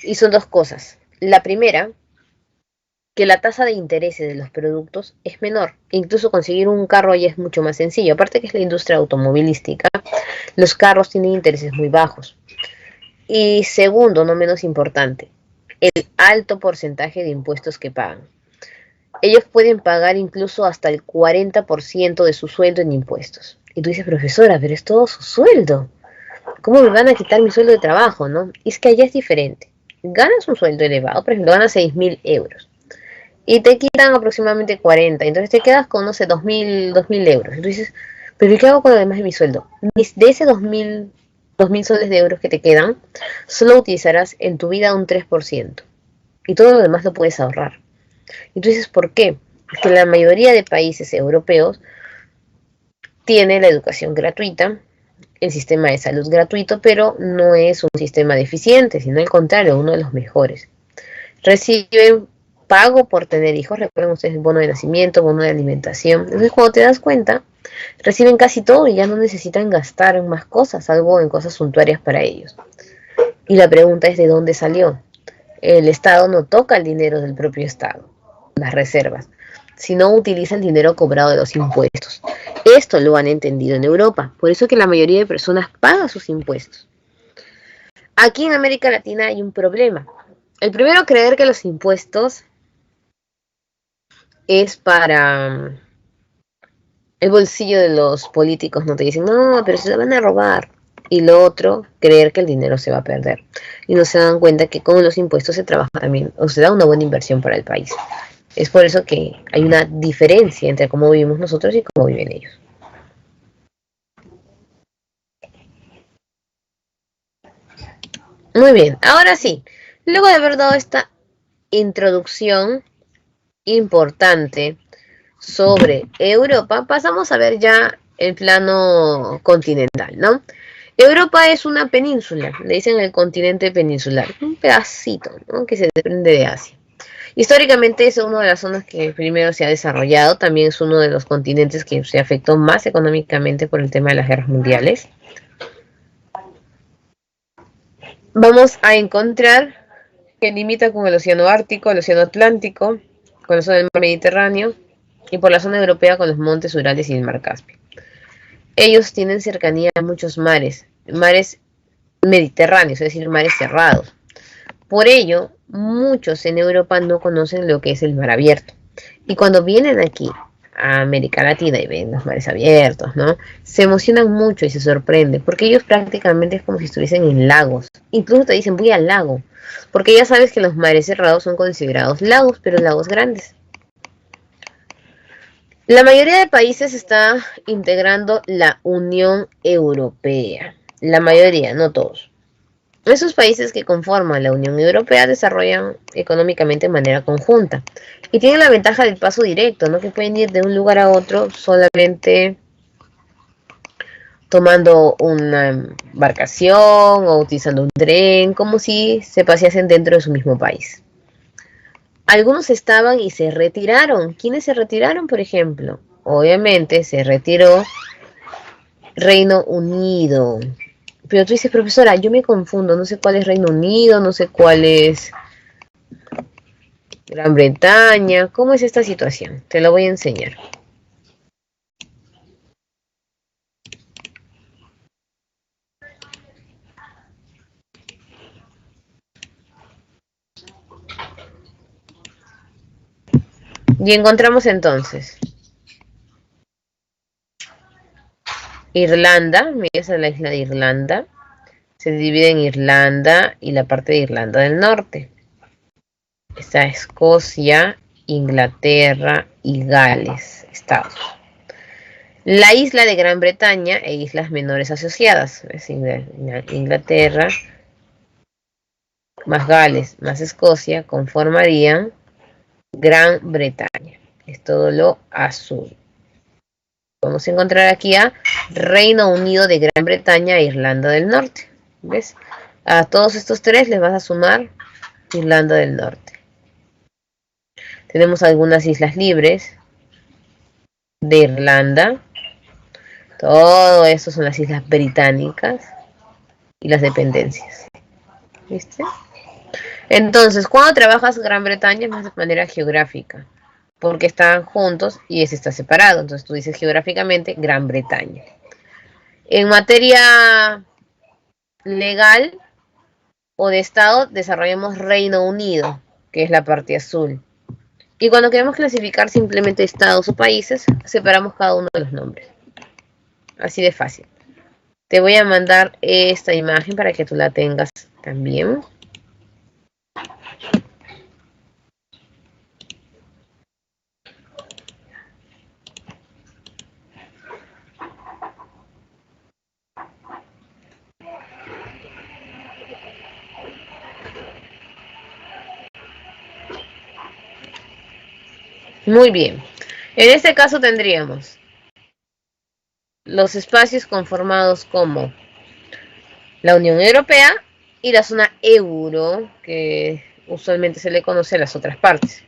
Y son dos cosas. La primera, que la tasa de interés de los productos es menor. Incluso conseguir un carro ya es mucho más sencillo. Aparte que es la industria automovilística, los carros tienen intereses muy bajos. Y segundo, no menos importante, el alto porcentaje de impuestos que pagan. Ellos pueden pagar incluso hasta el 40% de su sueldo en impuestos. Y tú dices, profesora, pero es todo su sueldo. ¿Cómo me van a quitar mi sueldo de trabajo, no? Y es que allá es diferente. Ganas un sueldo elevado, por ejemplo, ganas 6.000 euros. Y te quitan aproximadamente 40. Entonces te quedas con, no sé, 2.000 euros. Entonces, ¿pero qué hago con lo demás de mi sueldo? De ese 2.000 soles de euros que te quedan, solo utilizarás en tu vida un 3%. Y todo lo demás lo puedes ahorrar. Y tú dices, ¿por qué? Porque la mayoría de países europeos tiene la educación gratuita, el sistema de salud gratuito, pero no es un sistema deficiente, sino al contrario, uno de los mejores. Reciben pago por tener hijos, recuerden ustedes, bono de nacimiento, bono de alimentación. Entonces, cuando te das cuenta, reciben casi todo y ya no necesitan gastar en más cosas, salvo en cosas suntuarias para ellos. Y la pregunta es, ¿de dónde salió? El Estado no toca el dinero del propio Estado, las reservas, sino utiliza el dinero cobrado de los impuestos. Esto lo han entendido en Europa, por eso que la mayoría de personas paga sus impuestos. Aquí en América Latina hay un problema. El primero, creer que los impuestos es para el bolsillo de los políticos. No te dicen, no, pero se lo van a robar. Y lo otro, creer que el dinero se va a perder. Y no se dan cuenta que con los impuestos se trabaja también, o se da una buena inversión para el país. Es por eso que hay una diferencia entre cómo vivimos nosotros y cómo viven ellos. Muy bien, ahora sí, luego de haber dado esta introducción importante sobre Europa, pasamos a ver ya el plano continental, ¿no? Europa es una península, le dicen el continente peninsular, un pedacito, ¿no?, que se desprende de Asia. Históricamente es una de las zonas que primero se ha desarrollado, también es uno de los continentes que se afectó más económicamente por el tema de las guerras mundiales. Vamos a encontrar que limita con el océano Ártico, el océano Atlántico, con la zona del mar Mediterráneo y por la zona europea con los montes Urales y el mar Caspio. Ellos tienen cercanía a muchos mares, mares mediterráneos, es decir, mares cerrados. Por ello, muchos en Europa no conocen lo que es el mar abierto. Y cuando vienen aquí a América Latina y ven los mares abiertos, ¿no? Se emocionan mucho y se sorprenden, porque ellos prácticamente es como si estuviesen en lagos. Incluso te dicen, voy al lago, porque ya sabes que los mares cerrados son considerados lagos, pero lagos grandes. La mayoría de países está integrando la Unión Europea. La mayoría, no todos. Esos países que conforman la Unión Europea desarrollan económicamente de manera conjunta y tienen la ventaja del paso directo, ¿no? Que pueden ir de un lugar a otro solamente tomando una embarcación o utilizando un tren, como si se paseasen dentro de su mismo país. Algunos estaban y se retiraron. ¿Quiénes se retiraron, por ejemplo? Obviamente se retiró Reino Unido. Pero tú dices, profesora, yo me confundo, no sé cuál es Reino Unido, no sé cuál es Gran Bretaña. ¿Cómo es esta situación? Te lo voy a enseñar. Y encontramos entonces Irlanda, mira, esa es la isla de Irlanda. Se divide en Irlanda y la parte de Irlanda del Norte. Está Escocia, Inglaterra y Gales, Estados. La isla de Gran Bretaña e islas menores asociadas. Es Inglaterra más Gales más Escocia conformarían Gran Bretaña. Es todo lo azul. Vamos a encontrar aquí a Reino Unido de Gran Bretaña e Irlanda del Norte. ¿Ves? A todos estos tres les vas a sumar Irlanda del Norte. Tenemos algunas islas libres de Irlanda. Todo esto son las islas británicas y las dependencias. ¿Viste? Entonces, cuando trabajas Gran Bretaña es de manera geográfica, porque están juntos y ese está separado. Entonces tú dices geográficamente Gran Bretaña. En materia legal o de Estado, desarrollamos Reino Unido, que es la parte azul. Y cuando queremos clasificar simplemente estados o países, separamos cada uno de los nombres. Así de fácil. Te voy a mandar esta imagen para que tú la tengas también. Muy bien. En este caso tendríamos los espacios conformados como la Unión Europea y la zona euro, que usualmente se le conoce a las otras partes.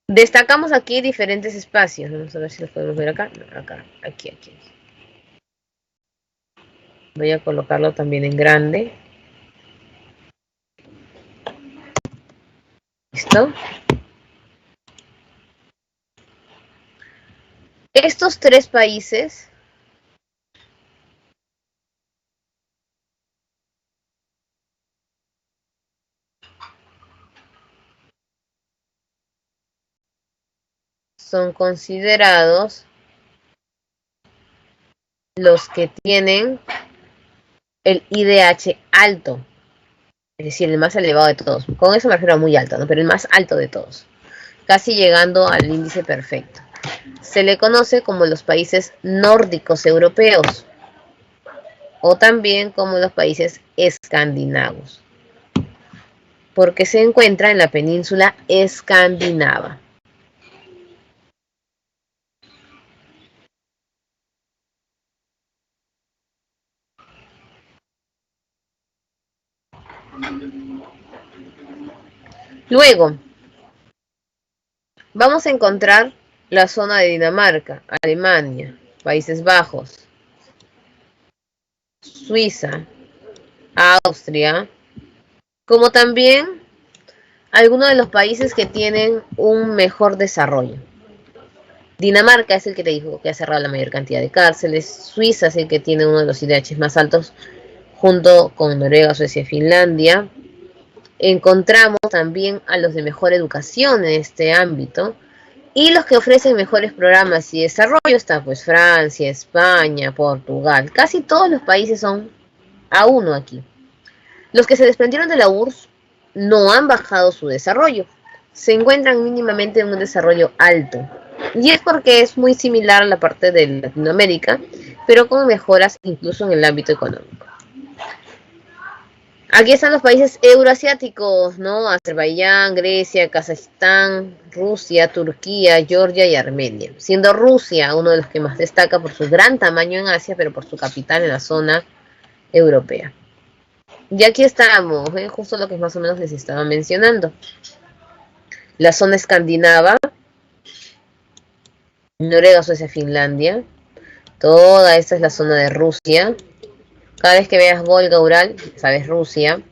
Destacamos aquí diferentes espacios. Vamos a ver si los podemos ver acá. No, acá, aquí. Voy a colocarlo también en grande. ¿Listo? Estos tres países son considerados los que tienen el IDH alto, es decir, el más elevado de todos. Con eso me refiero a muy alto, ¿no? Pero el más alto de todos, casi llegando al índice perfecto. Se le conoce como los países nórdicos europeos o también como los países escandinavos, porque se encuentra en la península escandinava. Luego, vamos a encontrar la zona de Dinamarca, Alemania, Países Bajos, Suiza, Austria, como también algunos de los países que tienen un mejor desarrollo. Dinamarca es el que te dijo que ha cerrado la mayor cantidad de cárceles. Suiza es el que tiene uno de los IDH más altos, junto con Noruega, Suecia y Finlandia. Encontramos también a los de mejor educación en este ámbito. Y los que ofrecen mejores programas y desarrollo está pues Francia, España, Portugal. Casi todos los países son A1 aquí. Los que se desprendieron de la URSS no han bajado su desarrollo. Se encuentran mínimamente en un desarrollo alto. Y es porque es muy similar a la parte de Latinoamérica, pero con mejoras incluso en el ámbito económico. Aquí están los países euroasiáticos, ¿no? Azerbaiyán, Grecia, Kazajistán, Rusia, Turquía, Georgia y Armenia. Siendo Rusia uno de los que más destaca por su gran tamaño en Asia, pero por su capital en la zona europea. Y aquí estamos, justo lo que más o menos les estaba mencionando. La zona escandinava, Noruega, Suecia, Finlandia. Toda esta es la zona de Rusia. Cada vez que veas Volga, Ural, sabes Rusia.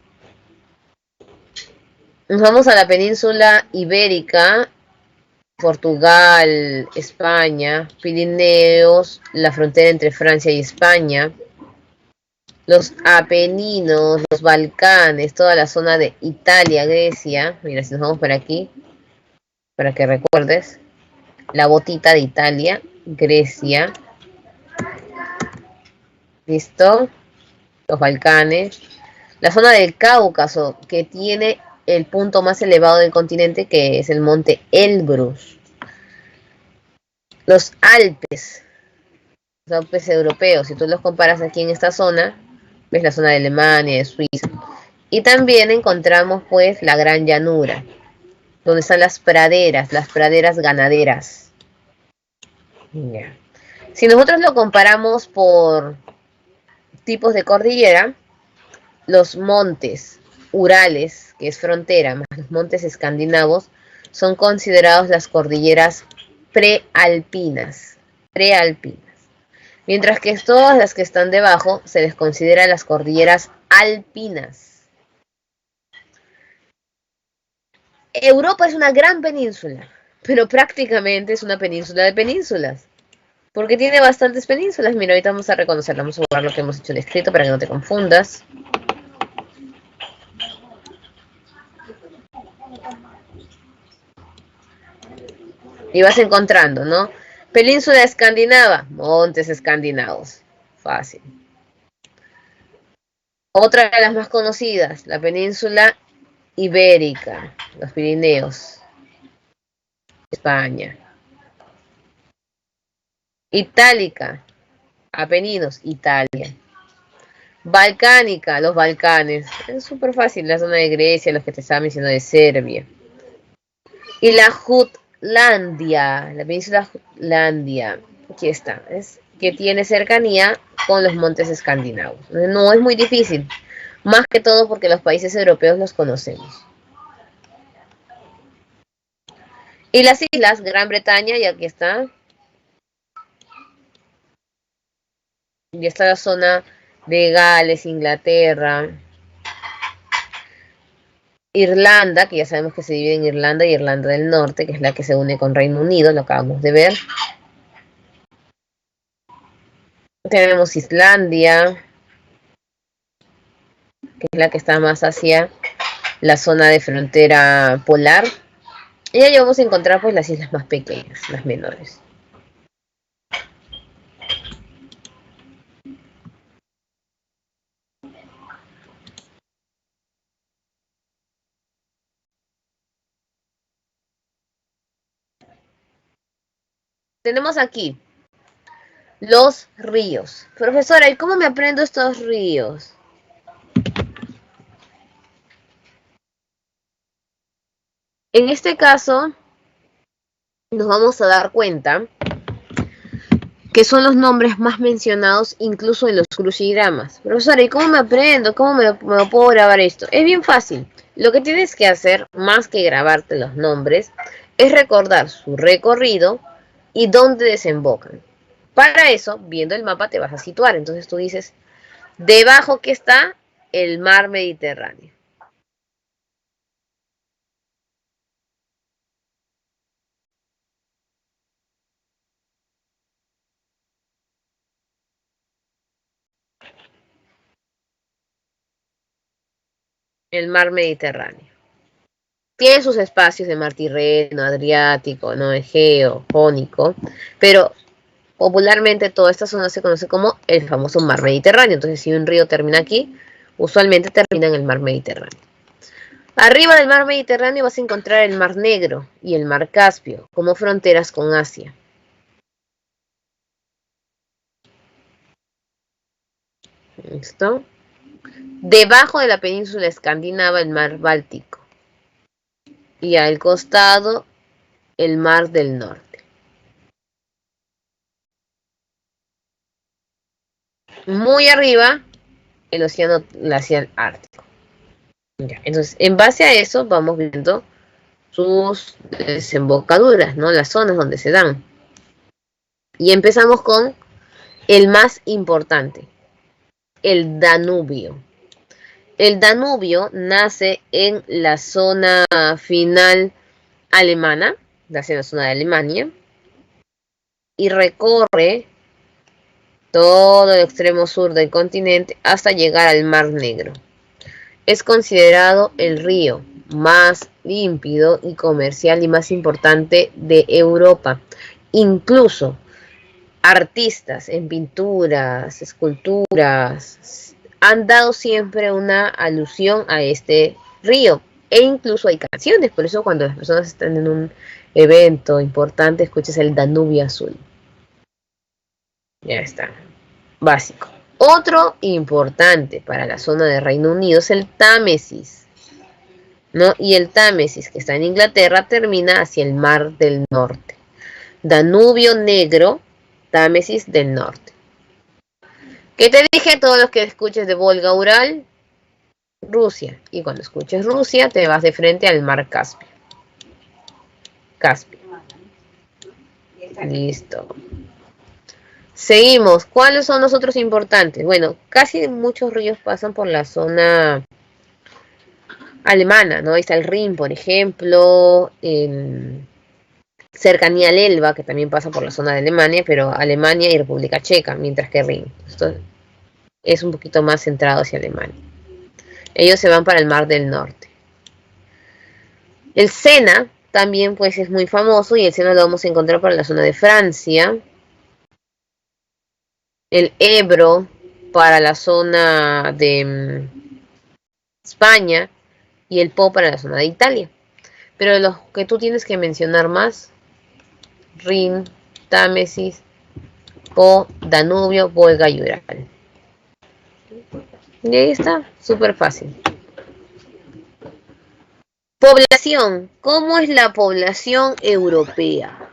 Nos vamos a la península ibérica, Portugal, España, Pirineos, la frontera entre Francia y España, los Apeninos, los Balcanes, toda la zona de Italia, Grecia. Mira, si nos vamos por aquí, para que recuerdes, la botita de Italia, Grecia. ¿Listo? Los Balcanes. La zona del Cáucaso, que tiene el punto más elevado del continente, que es el monte Elbrus. Los Alpes europeos, si tú los comparas aquí en esta zona, ves la zona de Alemania, de Suiza. Y también encontramos pues la Gran Llanura, donde están las praderas ganaderas. Yeah. Si nosotros lo comparamos por tipos de cordillera, los montes Urales, que es frontera, más los montes escandinavos, son considerados las cordilleras prealpinas. Mientras que todas las que están debajo se les considera las cordilleras alpinas. Europa es una gran península, pero prácticamente es una península de penínsulas, porque tiene bastantes penínsulas. Mira, ahorita vamos a reconocerla, vamos a borrar lo que hemos hecho en escrito para que no te confundas. Y vas encontrando, ¿no? Península escandinava, montes escandinavos. Fácil. Otra de las más conocidas, la península ibérica, los Pirineos, España. Itálica, Apeninos, Italia. Balcánica, los Balcanes. Es súper fácil, la zona de Grecia, los que te estaba mencionando de Serbia. Y la Jutlandia, la península Jutlandia. Aquí está, es que tiene cercanía con los montes escandinavos. No es muy difícil, más que todo porque los países europeos los conocemos. Y las islas, Gran Bretaña, y aquí está. Y está la zona de Gales, Inglaterra, Irlanda, que ya sabemos que se divide en Irlanda y Irlanda del Norte, que es la que se une con Reino Unido, lo acabamos de ver. Tenemos Islandia, que es la que está más hacia la zona de frontera polar. Y ahí vamos a encontrar pues las islas más pequeñas, las menores. Tenemos aquí los ríos. Profesora, ¿y cómo me aprendo estos ríos? En este caso, nos vamos a dar cuenta que son los nombres más mencionados incluso en los crucigramas. Profesora, ¿y cómo me aprendo? ¿Cómo me puedo grabar esto? Es bien fácil. Lo que tienes que hacer, más que grabarte los nombres, es recordar su recorrido y dónde desembocan. Para eso, viendo el mapa, te vas a situar. Entonces tú dices, debajo que está el mar Mediterráneo. El mar Mediterráneo. Tiene sus espacios de mar Tirreno, Adriático, ¿no? Egeo, Jónico, pero popularmente toda esta zona se conoce como el famoso mar Mediterráneo. Entonces, si un río termina aquí, usualmente termina en el mar Mediterráneo. Arriba del mar Mediterráneo vas a encontrar el mar Negro y el mar Caspio como fronteras con Asia. ¿Listo? Debajo de la península escandinava el mar Báltico. Y al costado el mar del Norte. Muy arriba el océano glacial ártico. Ya, entonces, en base a eso vamos viendo sus desembocaduras, ¿no? Las zonas donde se dan. Y empezamos con el más importante, el Danubio. El Danubio nace en la zona final alemana, nace en la zona de Alemania, y recorre todo el extremo sur del continente hasta llegar al Mar Negro. Es considerado el río más límpido y comercial y más importante de Europa. Incluso artistas en pinturas, esculturas, han dado siempre una alusión a este río. E incluso hay canciones, por eso cuando las personas están en un evento importante, escuchas el Danubio Azul. Ya está. Básico. Otro importante para la zona de Reino Unido es el Támesis, ¿no? Y el Támesis, que está en Inglaterra, termina hacia el Mar del Norte. Danubio Negro, Támesis del Norte. ¿Qué te dije? Todos los que escuches de Volga Ural, Rusia. Y cuando escuches Rusia, te vas de frente al Mar Caspio. Caspio. Listo. Seguimos. ¿Cuáles son los otros importantes? Bueno, casi muchos ríos pasan por la zona alemana, ¿no? Ahí está el Rin, por ejemplo, en cercanía al Elba, que también pasa por la zona de Alemania, pero Alemania y República Checa, mientras que Rin. Esto es un poquito más centrado hacia Alemania. Ellos se van para el Mar del Norte. El Sena también pues es muy famoso y el Sena lo vamos a encontrar para la zona de Francia. El Ebro para la zona de España y el Po para la zona de Italia. Pero los que tú tienes que mencionar más, Rin, Támesis, Po, Danubio, Volga y Ural. Y ahí está, súper fácil. Población. ¿Cómo es la población europea?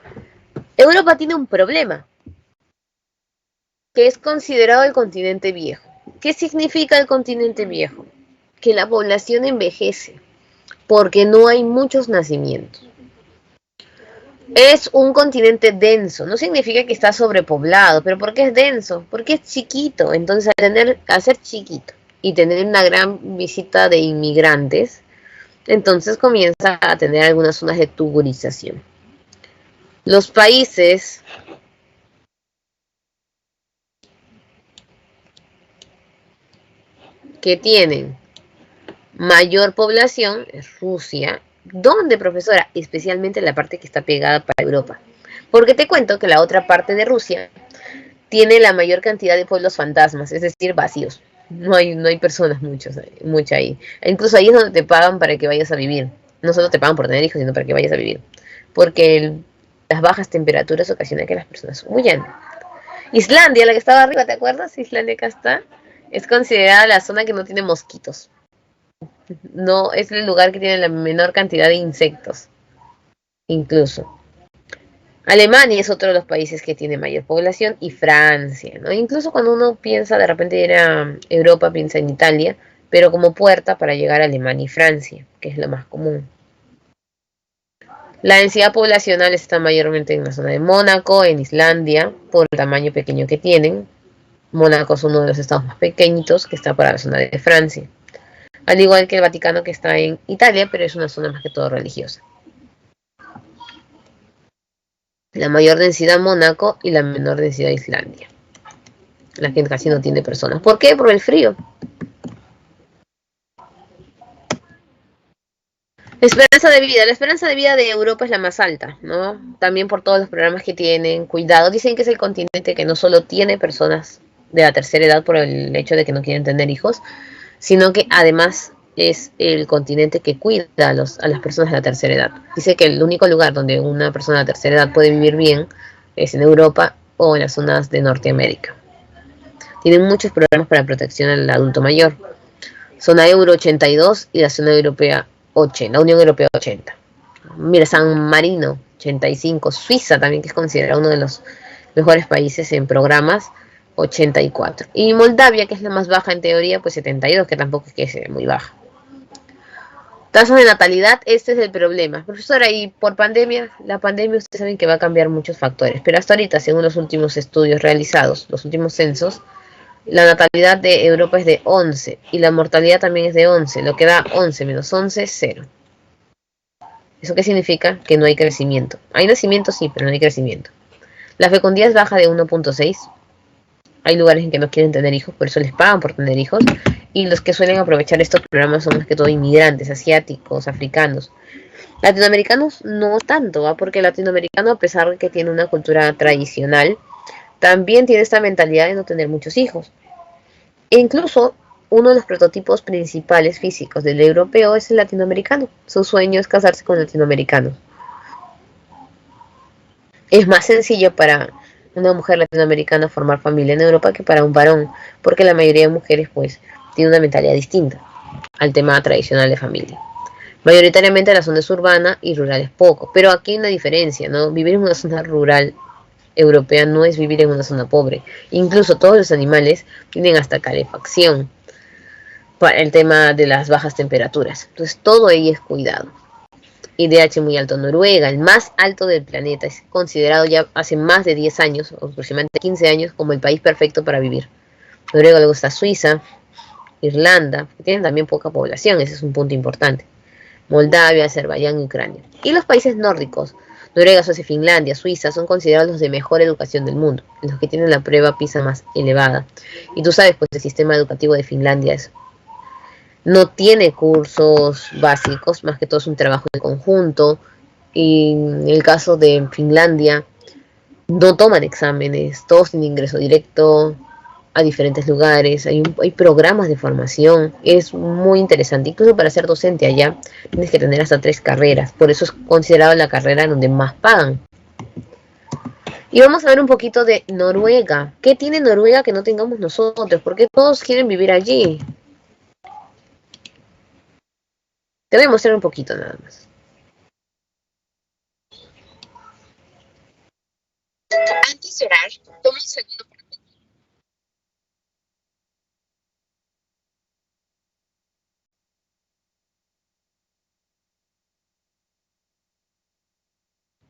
Europa tiene un problema, que es considerado el continente viejo. ¿Qué significa el continente viejo? Que la población envejece, porque no hay muchos nacimientos. Es un continente denso, no significa que está sobrepoblado, pero ¿por qué es denso? Porque es chiquito, entonces al ser chiquito y tener una gran visita de inmigrantes, entonces comienza a tener algunas zonas de tugurización. Los países que tienen mayor población es Rusia. ¿Dónde, profesora? Especialmente la parte que está pegada para Europa. Porque te cuento que la otra parte de Rusia tiene la mayor cantidad de pueblos fantasmas, es decir, vacíos. No hay personas muchas ahí. E incluso ahí es donde te pagan para que vayas a vivir. No solo te pagan por tener hijos, sino para que vayas a vivir. Porque las bajas temperaturas ocasionan que las personas huyan. Islandia, la que estaba arriba, ¿te acuerdas? Islandia acá está. Es considerada la zona que no tiene mosquitos. No, es el lugar que tiene la menor cantidad de insectos. Incluso. Alemania es otro de los países que tiene mayor población y Francia, ¿no? Incluso cuando uno piensa de repente ir a Europa, piensa en Italia, pero como puerta para llegar a Alemania y Francia, que es lo más común. La densidad poblacional está mayormente en la zona de Mónaco, en Islandia, por el tamaño pequeño que tienen. Mónaco es uno de los estados más pequeñitos que está para la zona de Francia. Al igual que el Vaticano, que está en Italia, pero es una zona más que todo religiosa. La mayor densidad Mónaco y la menor densidad Islandia. La que casi no tiene personas. ¿Por qué? Por el frío. La esperanza de vida de Europa es la más alta, ¿no? También por todos los programas que tienen, cuidado. Dicen que es el continente que no solo tiene personas de la tercera edad por el hecho de que no quieren tener hijos, sino que además es el continente que cuida a las personas de la tercera edad. Dice que el único lugar donde una persona de la tercera edad puede vivir bien es en Europa o en las zonas de Norteamérica. Tienen muchos programas para protección al adulto mayor. Zona Euro 82 y la zona europea 80, la Unión Europea 80. Mira, San Marino 85, Suiza también, que es considerado uno de los mejores países en programas, 84. Y Moldavia, que es la más baja en teoría, pues 72, que tampoco es que sea muy baja. Tasas de natalidad, este es el problema. Profesora, y por pandemia, la pandemia ustedes saben que va a cambiar muchos factores, pero hasta ahorita, según los últimos estudios realizados, los últimos censos, la natalidad de Europa es de 11 y la mortalidad también es de 11, lo que da 11 menos 11 es 0. ¿Eso qué significa? Que no hay crecimiento. Hay nacimiento, sí, pero no hay crecimiento. La fecundidad es baja de 1.6. Hay lugares en que no quieren tener hijos, por eso les pagan por tener hijos. Y los que suelen aprovechar estos programas son más que todo inmigrantes, asiáticos, africanos. Latinoamericanos no tanto, ¿va? Porque el latinoamericano, a pesar de que tiene una cultura tradicional, también tiene esta mentalidad de no tener muchos hijos. E incluso uno de los prototipos principales físicos del europeo es el latinoamericano. Su sueño es casarse con latinoamericanos. Es más sencillo para una mujer latinoamericana formar familia en Europa que para un varón, porque la mayoría de mujeres pues tiene una mentalidad distinta al tema tradicional de familia. Mayoritariamente la zona es urbana y rural es poco, pero aquí hay una diferencia, ¿no? Vivir en una zona rural europea no es vivir en una zona pobre. Incluso todos los animales tienen hasta calefacción para el tema de las bajas temperaturas. Entonces todo ahí es cuidado. IDH muy alto. Noruega, el más alto del planeta, es considerado ya hace más de 10 años, o aproximadamente 15 años, como el país perfecto para vivir. Noruega, luego está Suiza, Irlanda, que tienen también poca población, ese es un punto importante. Moldavia, Azerbaiyán y Ucrania. Y los países nórdicos, Noruega, Suecia, Finlandia, Suiza, son considerados los de mejor educación del mundo, los que tienen la prueba PISA más elevada. Y tú sabes, pues el sistema educativo de Finlandia no tiene cursos básicos, más que todo es un trabajo en conjunto. Y en el caso de Finlandia, no toman exámenes, todos tienen ingreso directo a diferentes lugares, hay programas de formación, es muy interesante. Incluso para ser docente allá tienes que tener hasta 3 carreras, por eso es considerada la carrera donde más pagan. Y vamos a ver un poquito de Noruega. ¿Qué tiene Noruega que no tengamos nosotros? ¿Por qué todos quieren vivir allí? Te voy a mostrar un poquito nada más. Antes de orar, toma un segundo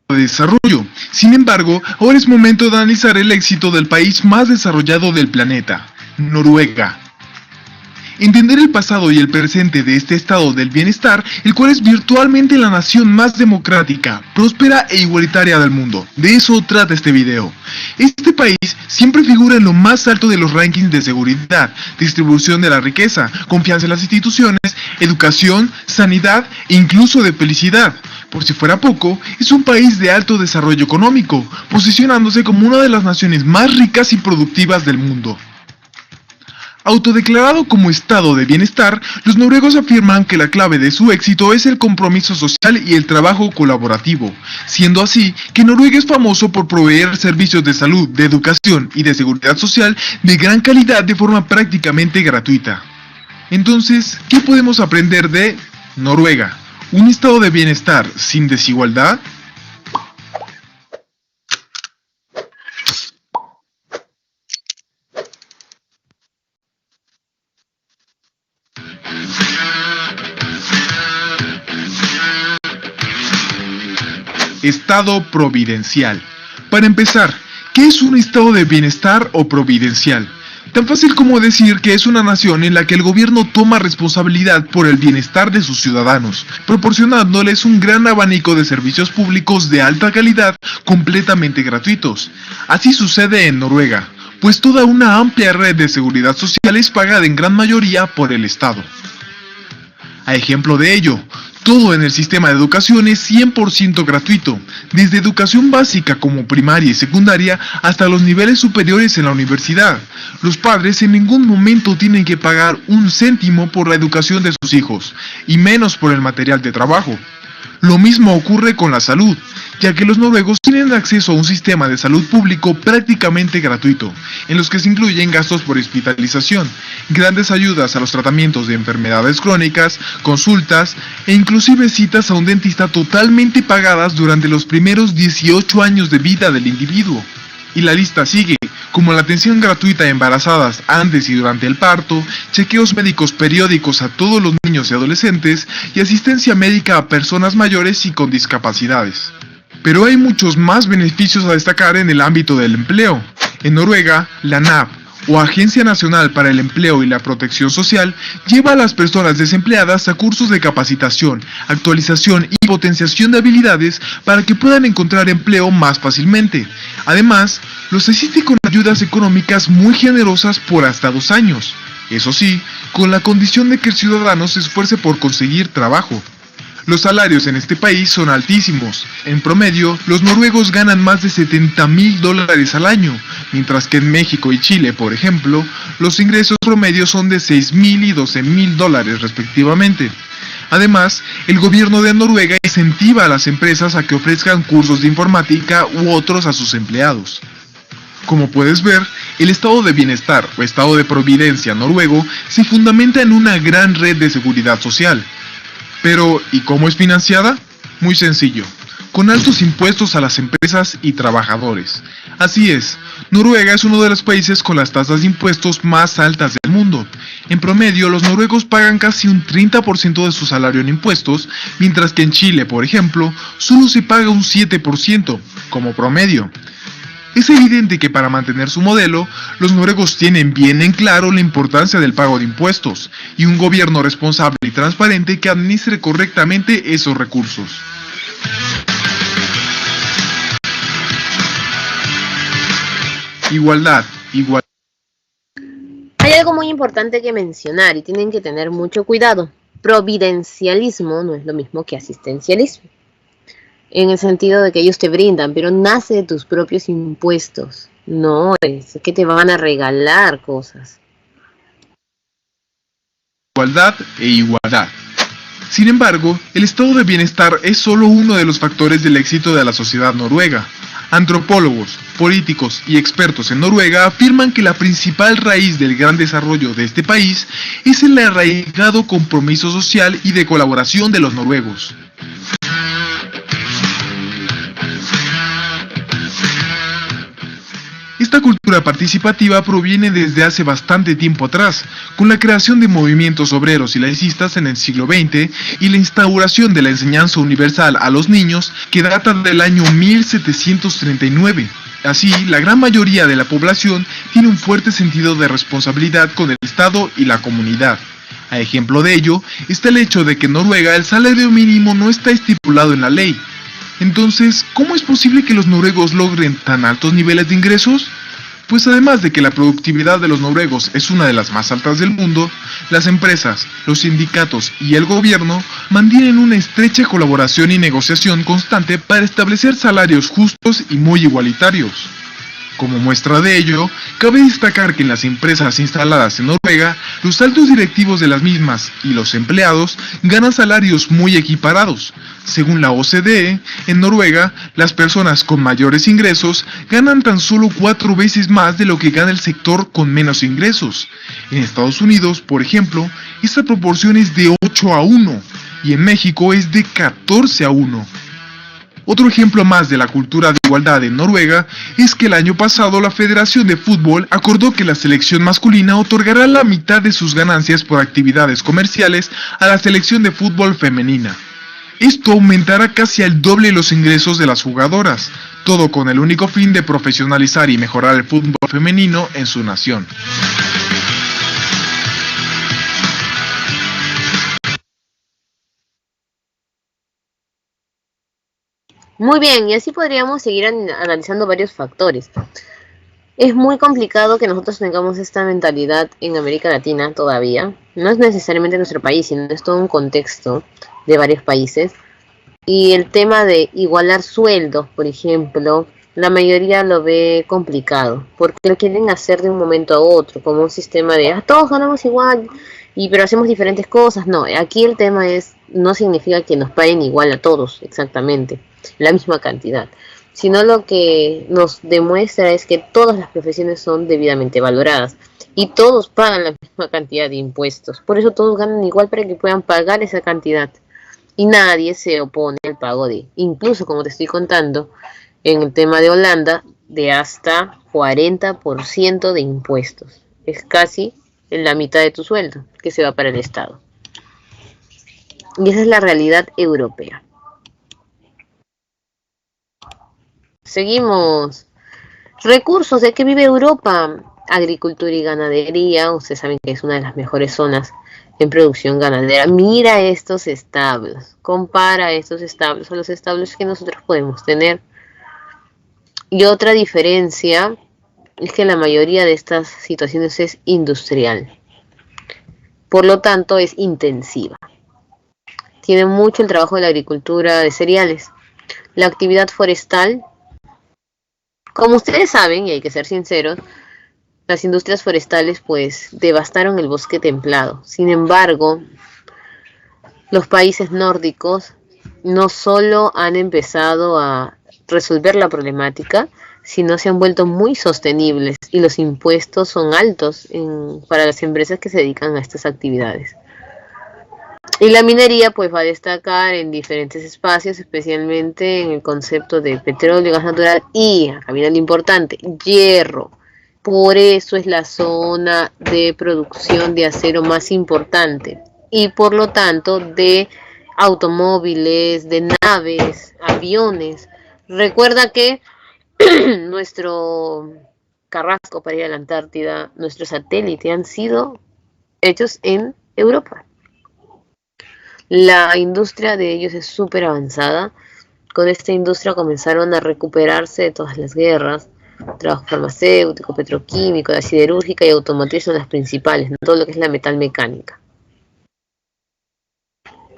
para desarrollo. Sin embargo, ahora es momento de analizar el éxito del país más desarrollado del planeta, Noruega. Entender el pasado y el presente de este estado del bienestar, el cual es virtualmente la nación más democrática, próspera e igualitaria del mundo. De eso trata este video. Este país siempre figura en lo más alto de los rankings de seguridad, distribución de la riqueza, confianza en las instituciones, educación, sanidad e incluso de felicidad. Por si fuera poco, es un país de alto desarrollo económico, posicionándose como una de las naciones más ricas y productivas del mundo. Autodeclarado como estado de bienestar, los noruegos afirman que la clave de su éxito es el compromiso social y el trabajo colaborativo, siendo así que Noruega es famoso por proveer servicios de salud, de educación y de seguridad social de gran calidad de forma prácticamente gratuita. Entonces, ¿qué podemos aprender de Noruega? ¿Un estado de bienestar sin desigualdad? Estado providencial. Para empezar, ¿qué es un estado de bienestar o providencial? Tan fácil como decir que es una nación en la que el gobierno toma responsabilidad por el bienestar de sus ciudadanos, proporcionándoles un gran abanico de servicios públicos de alta calidad completamente gratuitos. Así sucede en Noruega, pues toda una amplia red de seguridad social es pagada en gran mayoría por el Estado. A ejemplo de ello, Todo en el sistema de educación es 100% gratuito, desde educación básica como primaria y secundaria hasta los niveles superiores en la universidad. Los padres en ningún momento tienen que pagar un céntimo por la educación de sus hijos, y menos por el material de trabajo. Lo mismo ocurre con la salud, ya que los noruegos tienen acceso a un sistema de salud público prácticamente gratuito, en los que se incluyen gastos por hospitalización, grandes ayudas a los tratamientos de enfermedades crónicas, consultas e inclusive citas a un dentista totalmente pagadas durante los primeros 18 años de vida del individuo. Y la lista sigue, como la atención gratuita a embarazadas antes y durante el parto, chequeos médicos periódicos a todos los niños y adolescentes y asistencia médica a personas mayores y con discapacidades. Pero hay muchos más beneficios a destacar en el ámbito del empleo. En Noruega, la NAV, o Agencia Nacional para el Empleo y la Protección Social, lleva a las personas desempleadas a cursos de capacitación, actualización y potenciación de habilidades para que puedan encontrar empleo más fácilmente. Además, los asiste con ayudas económicas muy generosas por hasta 2 años. Eso sí, con la condición de que el ciudadano se esfuerce por conseguir trabajo. Los salarios en este país son altísimos. En promedio, los noruegos ganan más de $70,000 al año, mientras que en México y Chile, por ejemplo, los ingresos promedios son de $6,000 y $12,000 respectivamente. Además, el gobierno de Noruega incentiva a las empresas a que ofrezcan cursos de informática u otros a sus empleados. Como puedes ver, el estado de bienestar o estado de providencia noruego se fundamenta en una gran red de seguridad social. Pero, ¿y cómo es financiada? Muy sencillo, con altos impuestos a las empresas y trabajadores. Así es, Noruega es uno de los países con las tasas de impuestos más altas del mundo. En promedio, los noruegos pagan casi un 30% de su salario en impuestos, mientras que en Chile, por ejemplo, solo se paga un 7%, como promedio. Es evidente que para mantener su modelo, los noruegos tienen bien en claro la importancia del pago de impuestos y un gobierno responsable y transparente que administre correctamente esos recursos. Igualdad. Hay algo muy importante que mencionar y tienen que tener mucho cuidado. Providencialismo no es lo mismo que asistencialismo, en el sentido de que ellos te brindan, pero nace de tus propios impuestos. No es que te van a regalar cosas. Igualdad e igualdad. Sin embargo, el estado de bienestar es solo uno de los factores del éxito de la sociedad noruega. Antropólogos, políticos y expertos en Noruega afirman que la principal raíz del gran desarrollo de este país es el arraigado compromiso social y de colaboración de los noruegos. Esta cultura participativa proviene desde hace bastante tiempo atrás, con la creación de movimientos obreros y laicistas en el siglo XX y la instauración de la enseñanza universal a los niños que data del año 1739. Así, la gran mayoría de la población tiene un fuerte sentido de responsabilidad con el Estado y la comunidad. A ejemplo de ello, está el hecho de que en Noruega el salario mínimo no está estipulado en la ley. Entonces, ¿cómo es posible que los noruegos logren tan altos niveles de ingresos? Pues además de que la productividad de los noruegos es una de las más altas del mundo, las empresas, los sindicatos y el gobierno mantienen una estrecha colaboración y negociación constante para establecer salarios justos y muy igualitarios. Como muestra de ello, cabe destacar que en las empresas instaladas en Noruega, los altos directivos de las mismas y los empleados ganan salarios muy equiparados. Según la OCDE, en Noruega, las personas con mayores ingresos ganan tan solo 4 veces más de lo que gana el sector con menos ingresos. En Estados Unidos, por ejemplo, esta proporción es de 8-1 y en México es de 14-1. Otro ejemplo más de la cultura de igualdad en Noruega es que el año pasado la Federación de Fútbol acordó que la selección masculina otorgará la mitad de sus ganancias por actividades comerciales a la selección de fútbol femenina. Esto aumentará casi al doble los ingresos de las jugadoras, todo con el único fin de profesionalizar y mejorar el fútbol femenino en su nación. Muy bien, y así podríamos seguir analizando varios factores. Es muy complicado que nosotros tengamos esta mentalidad en América Latina todavía. No es necesariamente nuestro país, sino es todo un contexto de varios países. Y el tema de igualar sueldos, por ejemplo, la mayoría lo ve complicado, porque lo quieren hacer de un momento a otro, como un sistema de, todos ganamos igual, pero hacemos diferentes cosas. No, aquí el tema no significa que nos paguen igual a todos, exactamente, la misma cantidad, sino lo que nos demuestra es que todas las profesiones son debidamente valoradas y todos pagan la misma cantidad de impuestos. Por eso todos ganan igual para que puedan pagar esa cantidad. Y nadie se opone al pago incluso como te estoy contando, en el tema de Holanda, de hasta 40% de impuestos. Es casi en la mitad de tu sueldo que se va para el Estado. Y esa es la realidad europea. Seguimos. Recursos, ¿de qué vive Europa? Agricultura y ganadería. Ustedes saben que es una de las mejores zonas en producción ganadera. Mira estos establos. Compara estos establos a los establos que nosotros podemos tener. Y otra diferencia es que la mayoría de estas situaciones es industrial. Por lo tanto, es intensiva. Tiene mucho el trabajo de la agricultura de cereales. La actividad forestal, como ustedes saben, y hay que ser sinceros, las industrias forestales pues devastaron el bosque templado. Sin embargo, los países nórdicos no solo han empezado a resolver la problemática, sino se han vuelto muy sostenibles y los impuestos son altos para las empresas que se dedican a estas actividades. Y la minería pues va a destacar en diferentes espacios, especialmente en el concepto de petróleo, gas natural y, acá viene lo importante, hierro. Por eso es la zona de producción de acero más importante y por lo tanto de automóviles, de naves, aviones. Recuerda que nuestro carrasco para ir a la Antártida, nuestro satélite han sido hechos en Europa. La industria de ellos es súper avanzada. Con esta industria comenzaron a recuperarse de todas las guerras. Trabajo farmacéutico, petroquímico, la siderúrgica y automotriz son las principales, ¿no? Todo lo que es la metalmecánica.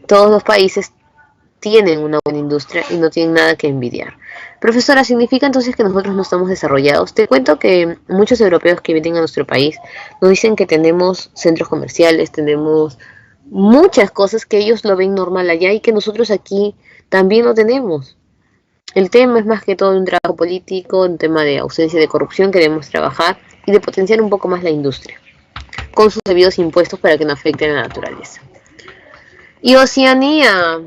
Todos los países tienen una buena industria y no tienen nada que envidiar. Profesora, ¿significa entonces que nosotros no estamos desarrollados? Te cuento que muchos europeos que vienen a nuestro país nos dicen que tenemos centros comerciales, tenemos muchas cosas que ellos lo ven normal allá y que nosotros aquí también lo tenemos. El tema es más que todo un trabajo político, un tema de ausencia de corrupción que debemos trabajar y de potenciar un poco más la industria, con sus debidos impuestos para que no afecten a la naturaleza. Y Oceanía.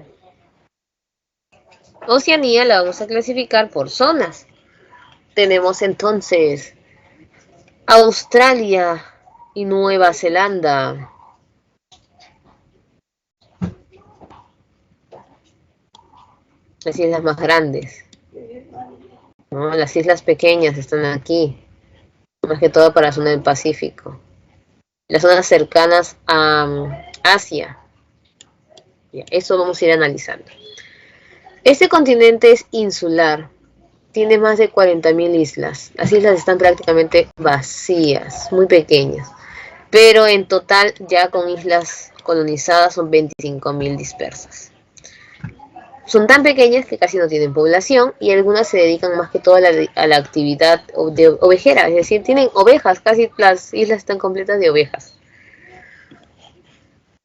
Oceanía la vamos a clasificar por zonas. Tenemos entonces Australia y Nueva Zelanda. Las islas más grandes, ¿no? Las islas pequeñas están aquí, más que todo para la zona del Pacífico. Las zonas cercanas a Asia. Ya, eso vamos a ir analizando. Este continente es insular, tiene más de 40.000 islas. Las islas están prácticamente vacías, muy pequeñas, pero en total ya con islas colonizadas son 25.000 dispersas. Son tan pequeñas que casi no tienen población y algunas se dedican más que todo a la actividad de ovejera, es decir, tienen ovejas, casi las islas están completas de ovejas.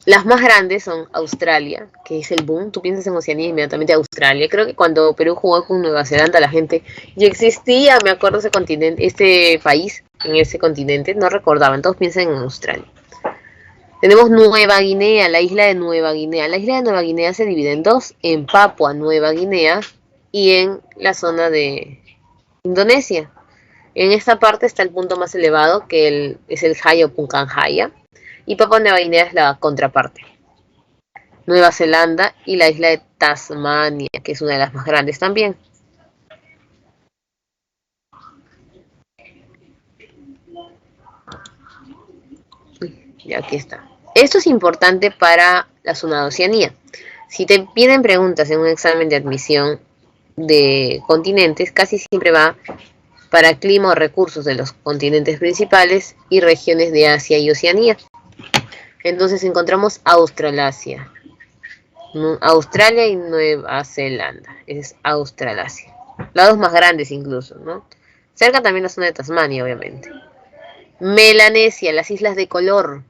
Las más grandes son Australia, que es el boom. Tú piensas en Oceanía inmediatamente Australia. Creo que cuando Perú jugó con Nueva Zelanda, la gente ya existía, me acuerdo, ese continente, este país en ese continente, no recordaban, todos piensan en Australia. Tenemos Nueva Guinea, la isla de Nueva Guinea. La isla de Nueva Guinea se divide en dos, en Papua Nueva Guinea y en la zona de Indonesia. En esta parte está el punto más elevado, que es el Jaya o Punkan Jaya. Y Papua Nueva Guinea es la contraparte. Nueva Zelanda y la isla de Tasmania, que es una de las más grandes también. Y aquí está. Esto es importante para la zona de Oceanía. Si te piden preguntas en un examen de admisión de continentes, casi siempre va para clima o recursos de los continentes principales y regiones de Asia y Oceanía. Entonces encontramos Australasia, Australia y Nueva Zelanda, es Australasia. Lados más grandes incluso, ¿no? Cerca también la zona de Tasmania, obviamente. Melanesia, las islas de color.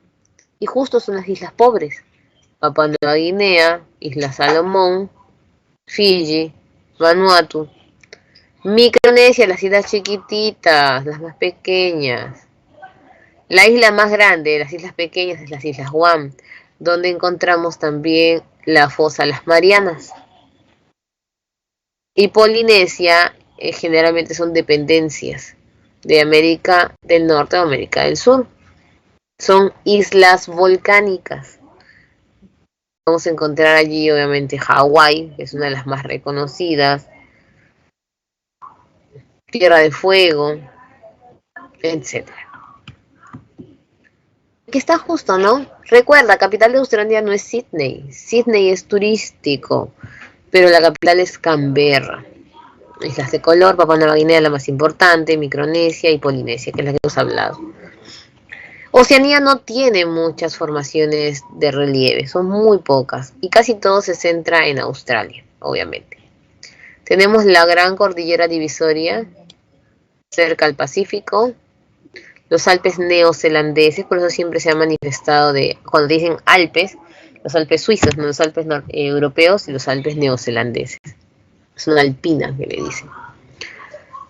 Y justo son las islas pobres. Papua Nueva Guinea, Isla Salomón, Fiji, Vanuatu. Micronesia, las islas chiquititas, las más pequeñas. La isla más grande de las islas pequeñas es las Islas Guam, donde encontramos también la fosa Las Marianas. Y Polinesia generalmente son dependencias de América del Norte o América del Sur. Son islas volcánicas. Vamos a encontrar allí obviamente Hawái, que es una de las más reconocidas, Tierra de Fuego, etc. Que está justo, ¿no? Recuerda, capital de Australia no es Sydney. Sydney es turístico, pero la capital es Canberra. Islas de color, Papua Nueva Guinea la más importante, Micronesia y Polinesia, que es la que hemos hablado. Oceanía no tiene muchas formaciones de relieve, son muy pocas, y casi todo se centra en Australia, obviamente. Tenemos la gran cordillera divisoria, cerca al Pacífico, los Alpes neozelandeses, por eso siempre se ha manifestado cuando dicen Alpes, los Alpes suizos, no los Alpes europeos y los Alpes neozelandeses. Es una alpina que le dicen.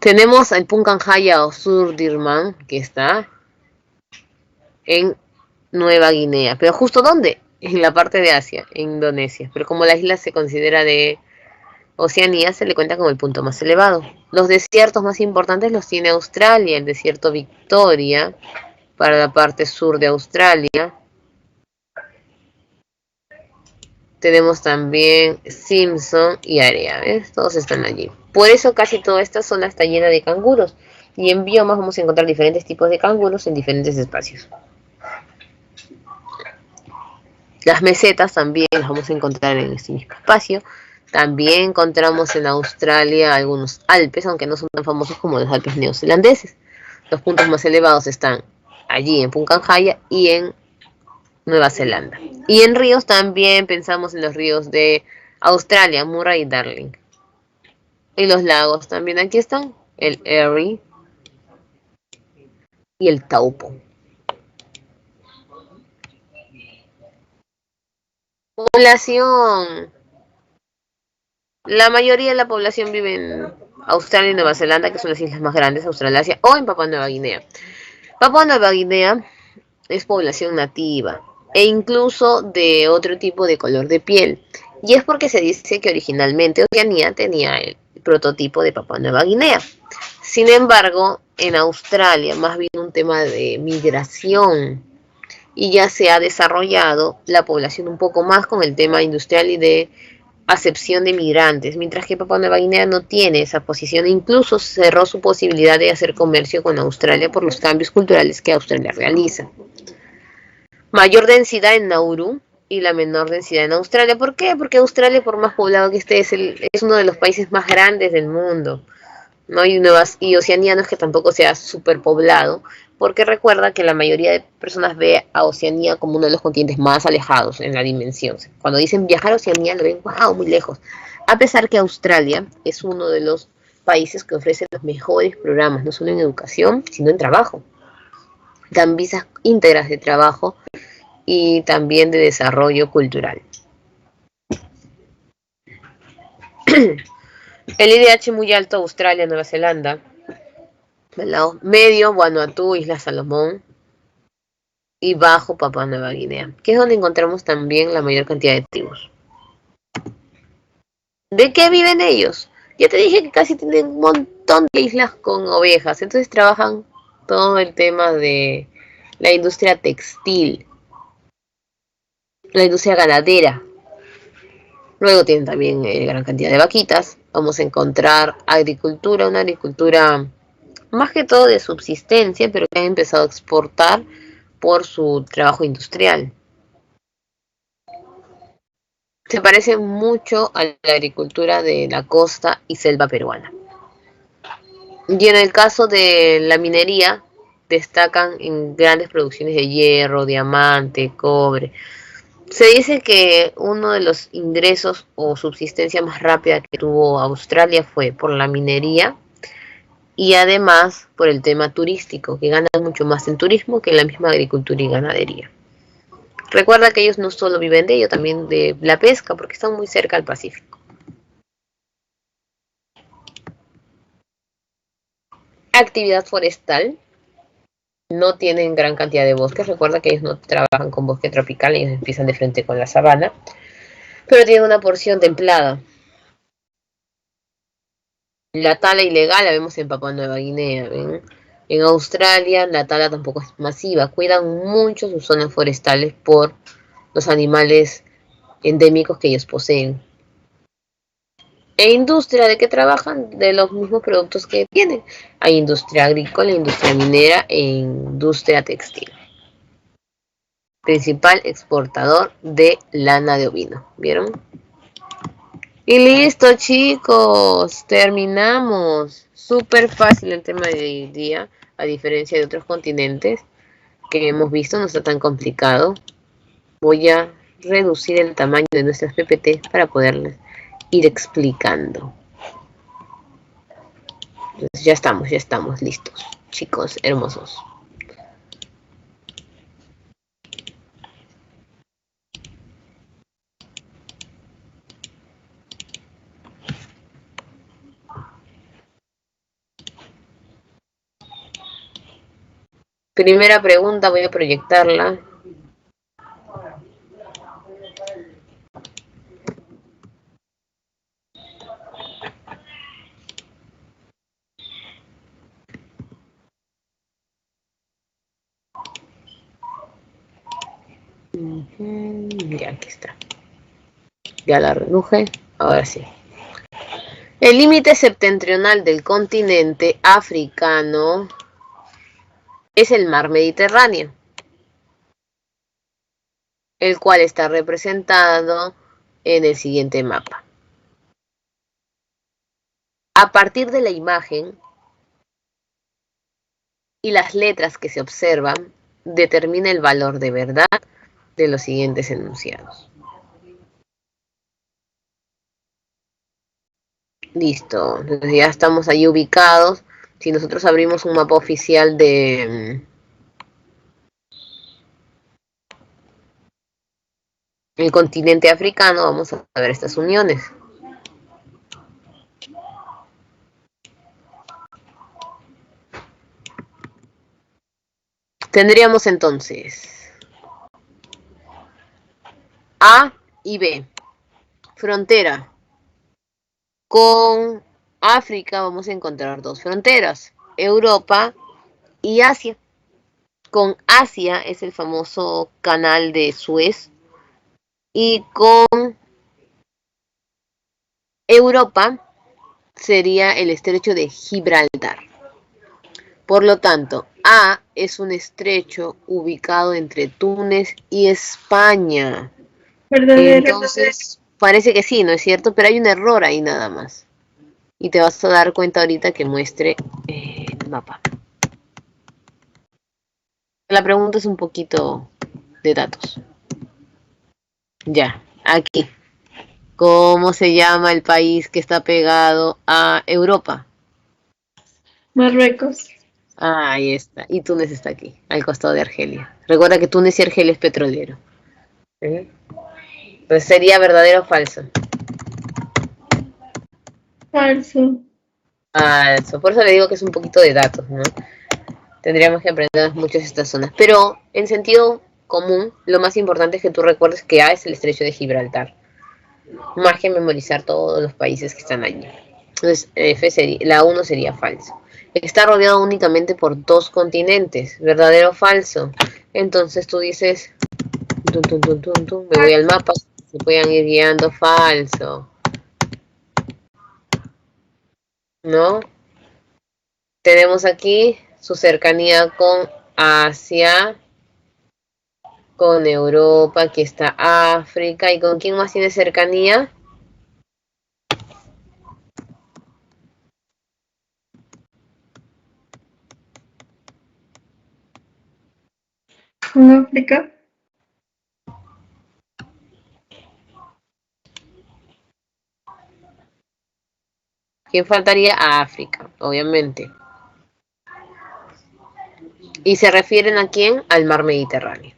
Tenemos el Puncajaya o Sudirman, que está en Nueva Guinea. ¿Pero justo dónde? En la parte de Asia, en Indonesia. Pero como la isla se considera de Oceanía, se le cuenta como el punto más elevado. Los desiertos más importantes los tiene Australia, el desierto Victoria, para la parte sur de Australia. Tenemos también Simpson y Area, ¿ves? Todos están allí. Por eso casi toda esta zona está llena de canguros. Y en biomas vamos a encontrar diferentes tipos de canguros en diferentes espacios. Las mesetas también las vamos a encontrar en este mismo espacio. También encontramos en Australia algunos Alpes, aunque no son tan famosos como los Alpes neozelandeses. Los puntos más elevados están allí en Puncajaya y en Nueva Zelanda. Y en ríos también pensamos en los ríos de Australia, Murray y Darling. Y los lagos también aquí están, el Erie y el Taupo. Población. La mayoría de la población vive en Australia y Nueva Zelanda, que son las islas más grandes, Australasia, o en Papua Nueva Guinea. Papua Nueva Guinea es población nativa e incluso de otro tipo de color de piel. Y es porque se dice que originalmente Oceanía tenía el prototipo de Papua Nueva Guinea. Sin embargo, en Australia más bien un tema de migración y ya se ha desarrollado la población un poco más con el tema industrial y de acepción de migrantes, mientras que Papua Nueva Guinea no tiene esa posición e incluso cerró su posibilidad de hacer comercio con Australia por los cambios culturales que Australia realiza. Mayor densidad en Nauru y la menor densidad en Australia. ¿Por qué? Porque Australia, por más poblado que esté, es uno de los países más grandes del mundo, ¿no? Y Oceanía no es que tampoco sea superpoblado, porque recuerda que la mayoría de personas ve a Oceanía como uno de los continentes más alejados en la dimensión. Cuando dicen viajar a Oceanía, lo ven, wow, muy lejos. A pesar que Australia es uno de los países que ofrece los mejores programas, no solo en educación, sino en trabajo. Dan visas íntegras de trabajo y también de desarrollo cultural. El IDH muy alto, Australia, Nueva Zelanda. Del lado medio, Vanuatu, Isla Salomón. Y bajo, Papua Nueva Guinea, que es donde encontramos también la mayor cantidad de tribus. ¿De qué viven ellos? Ya te dije que casi tienen un montón de islas con ovejas, entonces trabajan todo el tema de la industria textil, la industria ganadera. Luego tienen también gran cantidad de vaquitas. Vamos a encontrar agricultura, una agricultura más que todo de subsistencia, pero que han empezado a exportar por su trabajo industrial. Se parece mucho a la agricultura de la costa y selva peruana. Y en el caso de la minería, destacan en grandes producciones de hierro, diamante, cobre. Se dice que uno de los ingresos o subsistencia más rápida que tuvo Australia fue por la minería y además por el tema turístico, que ganan mucho más en turismo que en la misma agricultura y ganadería. Recuerda que ellos no solo viven de ello, también de la pesca, porque están muy cerca al Pacífico. Actividad forestal. No tienen gran cantidad de bosques. Recuerda que ellos no trabajan con bosque tropical, ellos empiezan de frente con la sabana. Pero tienen una porción templada. La tala ilegal la vemos en Papua Nueva Guinea, ¿ven? En Australia la tala tampoco es masiva. Cuidan mucho sus zonas forestales por los animales endémicos que ellos poseen. E industria, ¿de qué trabajan? De los mismos productos que tienen. Hay industria agrícola, industria minera e industria textil. Principal exportador de lana de ovino. ¿Vieron? Y listo, chicos. Terminamos. Súper fácil el tema de hoy día. A diferencia de otros continentes que hemos visto, no está tan complicado. Voy a reducir el tamaño de nuestras PPT para poderles ir explicando. Entonces ya estamos listos, chicos hermosos. Primera pregunta, voy a proyectarla. Ya, aquí está. Ya la reduje. Ahora sí. El límite septentrional del continente africano es el mar Mediterráneo, el cual está representado en el siguiente mapa. A partir de la imagen y las letras que se observan, determina el valor de verdad de los siguientes enunciados. Listo, entonces ya estamos ahí ubicados. Si nosotros abrimos un mapa oficial de el continente africano, vamos a ver estas uniones. Tendríamos entonces A y B. Frontera. Con África vamos a encontrar dos fronteras, Europa y Asia. Con Asia es el famoso canal de Suez y con Europa sería el estrecho de Gibraltar. Por lo tanto, A es un estrecho ubicado entre Túnez y España. Entonces, parece que sí, ¿no es cierto? Pero hay un error ahí nada más. Y te vas a dar cuenta ahorita que muestre el mapa. La pregunta es un poquito de datos. Ya, aquí. ¿Cómo se llama el país que está pegado a Europa? Marruecos. Ahí está. Y Túnez está aquí, al costado de Argelia. Recuerda que Túnez y Argelia es petrolero. Entonces sería verdadero o falso. Falso. Falso. Por eso le digo que es un poquito de datos, ¿no? Tendríamos que aprender mucho estas zonas. Pero en sentido común, lo más importante es que tú recuerdes que A es el estrecho de Gibraltar. Más que memorizar todos los países que están allí. Entonces, la 1 sería falso. Está rodeado únicamente por dos continentes. ¿Verdadero o falso? Entonces tú dices, me voy al mapa, se puedan ir guiando, falso. ¿No? Tenemos aquí su cercanía con Asia, con Europa, aquí está África. ¿Y con quién más tiene cercanía? Sudáfrica. ¿Quién faltaría? A África, obviamente. ¿Y se refieren a quién? Al mar Mediterráneo.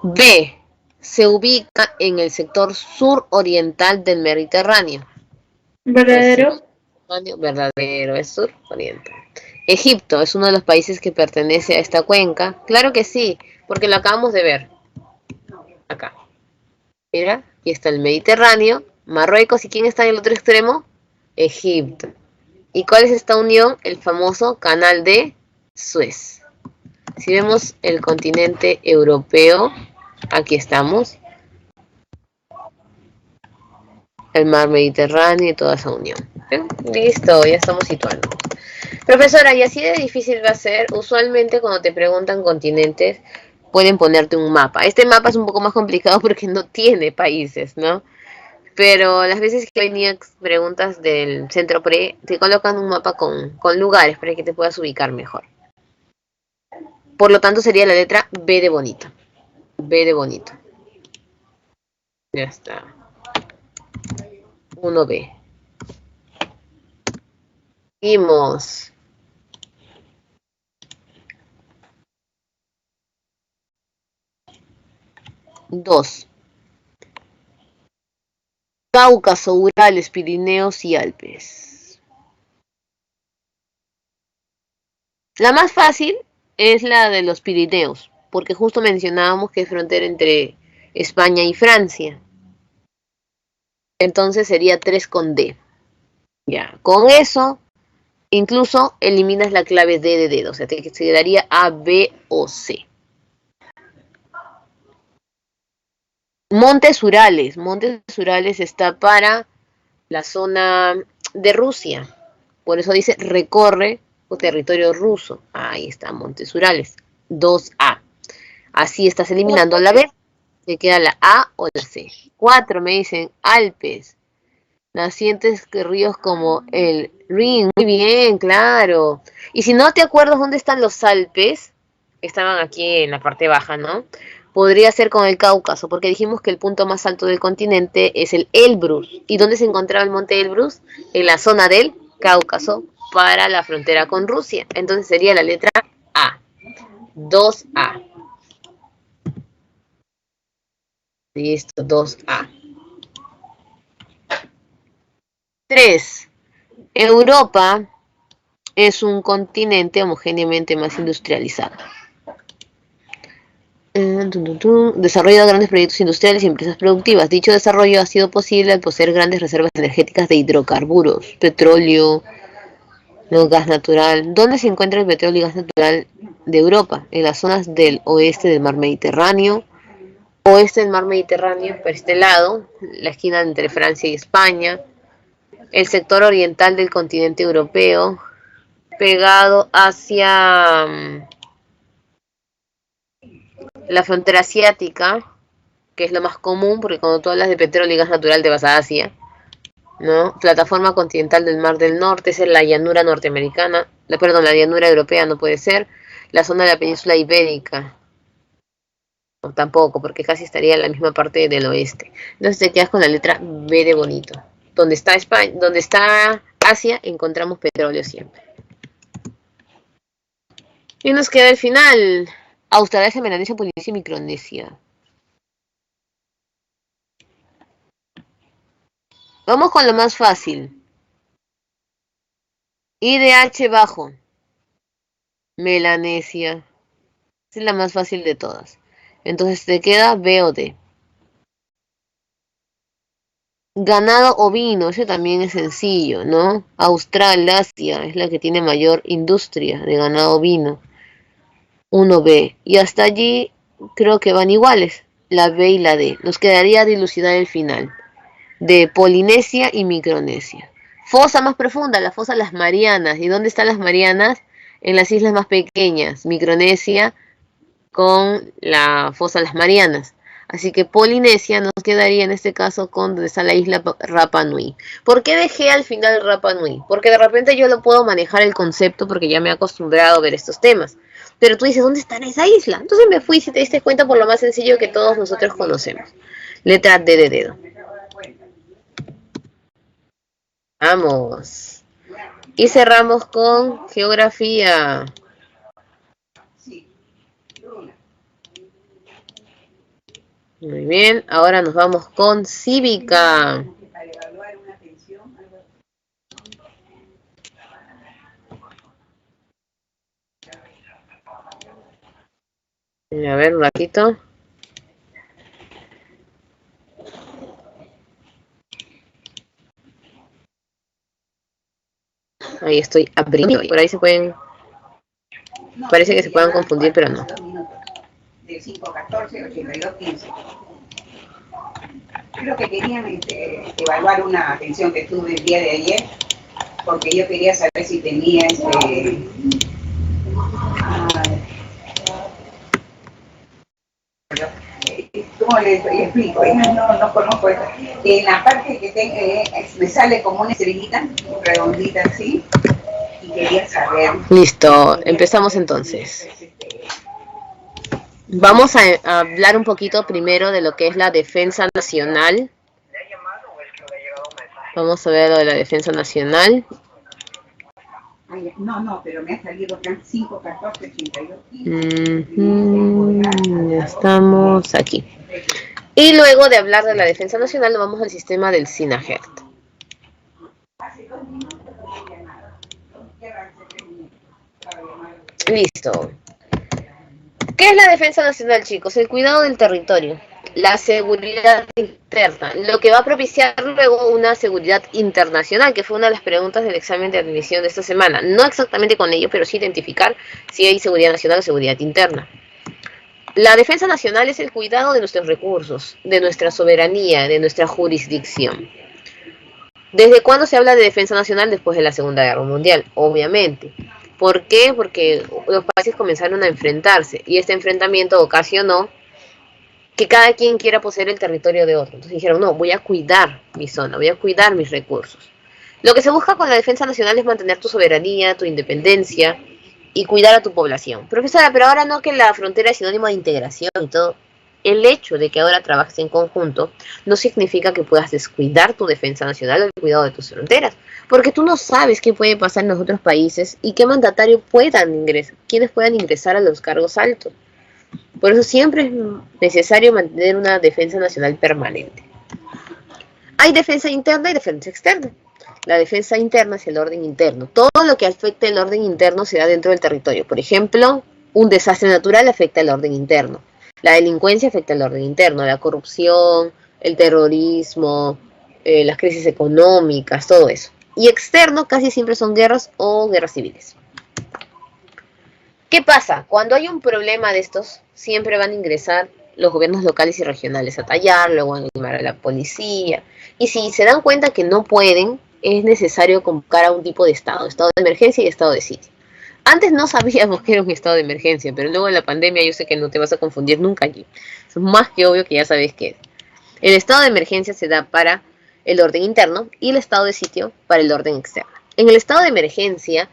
B. Se ubica en el sector suroriental del Mediterráneo. ¿Verdadero? Verdadero, es suroriental. Egipto es uno de los países que pertenece a esta cuenca. Claro que sí, porque lo acabamos de ver. Acá. Mira, aquí está el Mediterráneo, Marruecos, ¿y quién está en el otro extremo? Egipto. ¿Y cuál es esta unión? El famoso Canal de Suez. Si vemos el continente europeo, aquí estamos. El mar Mediterráneo y toda esa unión. ¿Ven? Listo, ya estamos situando. Profesora, ¿y así de difícil va a ser? Usualmente cuando te preguntan continentes, pueden ponerte un mapa. Este mapa es un poco más complicado porque no tiene países, ¿no? Pero las veces que venían preguntas del centro pre, te colocan un mapa con lugares para que te puedas ubicar mejor. Por lo tanto, sería la letra B de bonito. B de bonito. Ya está. 1B. Seguimos. Dos. Cáucaso, Urales, Pirineos y Alpes. La más fácil es la de los Pirineos, porque justo mencionábamos que es frontera entre España y Francia. Entonces sería 3 con D. Ya, con eso, incluso eliminas la clave D de dedo, o sea, te quedaría A, B o C. Montes Urales. Montes Urales está para la zona de Rusia. Por eso dice recorre territorio ruso. Ahí está, Montes Urales. 2A. Así estás eliminando la B. Te queda la A o la C. 4 me dicen Alpes. Nacientes ríos como el Rin. Muy bien, claro. Y si no te acuerdas dónde están los Alpes, estaban aquí en la parte baja, ¿no? Podría ser con el Cáucaso, porque dijimos que el punto más alto del continente es el Elbrus. ¿Y dónde se encontraba el monte Elbrus? En la zona del Cáucaso, para la frontera con Rusia. Entonces sería la letra A. 2A. Listo, 2A. 3. Europa es un continente homogéneamente más industrializado. Desarrollo de grandes proyectos industriales y empresas productivas. Dicho desarrollo ha sido posible al poseer grandes reservas energéticas de hidrocarburos, petróleo, gas natural. ¿Dónde se encuentra el petróleo y gas natural de Europa? En las zonas del oeste del mar Mediterráneo. Oeste del mar Mediterráneo, por este lado, la esquina entre Francia y España. El sector oriental del continente europeo, pegado hacia la frontera asiática, que es lo más común, porque cuando tú hablas de petróleo y gas natural te vas a Asia, ¿no? Plataforma continental del Mar del Norte, esa es la llanura norteamericana, la llanura europea no puede ser, la zona de la península ibérica, no, tampoco, porque casi estaría en la misma parte del oeste. Entonces te quedas con la letra B de bonito. Donde está España, donde está Asia, encontramos petróleo siempre. Y nos queda el final. Australasia, Melanesia, Polinesia y Micronesia. Vamos con lo más fácil. IDH bajo. Melanesia. Es la más fácil de todas. Entonces te queda B o D. Ganado ovino, ese también es sencillo, ¿no? Australasia es la que tiene mayor industria de ganado ovino. 1B. Y hasta allí creo que van iguales, la B y la D. Nos quedaría dilucidar el final de Polinesia y Micronesia. Fosa más profunda, la fosa Las Marianas. ¿Y dónde están las Marianas? En las islas más pequeñas, Micronesia con la fosa Las Marianas. Así que Polinesia nos quedaría en este caso con donde está la isla Rapa Nui. ¿Por qué dejé al final Rapa Nui? Porque de repente yo lo puedo manejar el concepto porque ya me he acostumbrado a ver estos temas. Pero tú dices, ¿dónde estará esa isla? Entonces me fui, si te diste cuenta, por lo más sencillo que todos nosotros conocemos. Letra D de dedo. Vamos. Y cerramos con geografía. Muy bien, ahora nos vamos con cívica. A ver, un ratito. Ahí estoy abriendo. Por ahí se pueden... Parece que se puedan confundir, pero no. Del 514-8215. Creo que querían evaluar una atención que tuve el día de ayer, porque yo quería saber si tenía ¿cómo le explico? No conozco eso. En la parte que me sale como una estrellita redondita así, y quería saber. Listo, empezamos entonces. Vamos a hablar un poquito primero de lo que es la defensa nacional. Vamos a ver lo de la defensa nacional. No, pero me ha salido acá 514-82. Ya estamos aquí. Y luego de hablar de la defensa nacional, nos vamos al sistema del SINAGERT. Listo. ¿Qué es la defensa nacional, chicos? El cuidado del territorio, la seguridad interna, lo que va a propiciar luego una seguridad internacional, que fue una de las preguntas del examen de admisión de esta semana. No exactamente con ello, pero sí identificar si hay seguridad nacional o seguridad interna. La defensa nacional es el cuidado de nuestros recursos, de nuestra soberanía, de nuestra jurisdicción. ¿Desde cuándo se habla de defensa nacional? Después de la Segunda Guerra Mundial, obviamente. ¿Por qué? Porque los países comenzaron a enfrentarse y este enfrentamiento ocasionó que cada quien quiera poseer el territorio de otro. Entonces dijeron, no, voy a cuidar mi zona, voy a cuidar mis recursos. Lo que se busca con la defensa nacional es mantener tu soberanía, tu independencia y cuidar a tu población. Profesora, pero ahora no que la frontera es sinónimo de integración y todo. El hecho de que ahora trabajes en conjunto no significa que puedas descuidar tu defensa nacional o el cuidado de tus fronteras, porque tú no sabes qué puede pasar en los otros países y qué mandatario quienes puedan ingresar a los cargos altos. Por eso siempre es necesario mantener una defensa nacional permanente. Hay defensa interna y defensa externa. La defensa interna es el orden interno. Todo lo que afecte el orden interno se da dentro del territorio. Por ejemplo, un desastre natural afecta el orden interno. La delincuencia afecta el orden interno, la corrupción, el terrorismo, las crisis económicas, todo eso. Y externo casi siempre son guerras o guerras civiles. ¿Qué pasa? Cuando hay un problema de estos, siempre van a ingresar los gobiernos locales y regionales a tallar, luego van a llamar a la policía. Y si se dan cuenta que no pueden, es necesario convocar a un tipo de estado de emergencia y estado de sitio. Antes no sabíamos que era un estado de emergencia, pero luego en la pandemia yo sé que no te vas a confundir nunca allí. Es más que obvio que ya sabes qué es. El estado de emergencia se da para el orden interno y el estado de sitio para el orden externo. En el estado de emergencia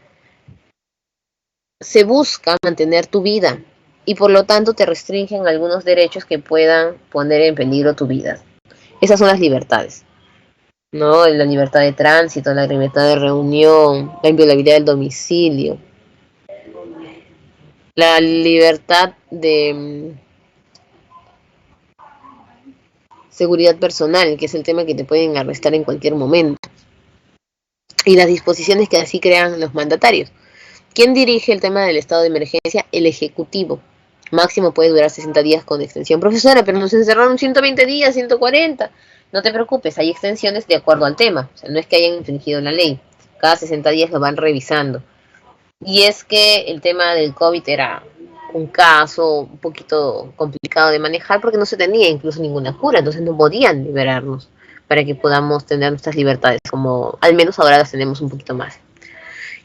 se busca mantener tu vida y por lo tanto te restringen algunos derechos que puedan poner en peligro tu vida. Esas son las libertades, ¿no? La libertad de tránsito, la libertad de reunión, la inviolabilidad del domicilio, la libertad de seguridad personal, que es el tema que te pueden arrestar en cualquier momento, y las disposiciones que así crean los mandatarios. ¿Quién dirige el tema del estado de emergencia? El Ejecutivo. Máximo puede durar 60 días con extensión. Profesora, pero nos encerraron 120 días, 140. No te preocupes, hay extensiones de acuerdo al tema. O sea, no es que hayan infringido la ley. Cada 60 días lo van revisando. Y es que el tema del COVID era un caso un poquito complicado de manejar porque no se tenía incluso ninguna cura, entonces no podían liberarnos para que podamos tener nuestras libertades, como al menos ahora las tenemos un poquito más.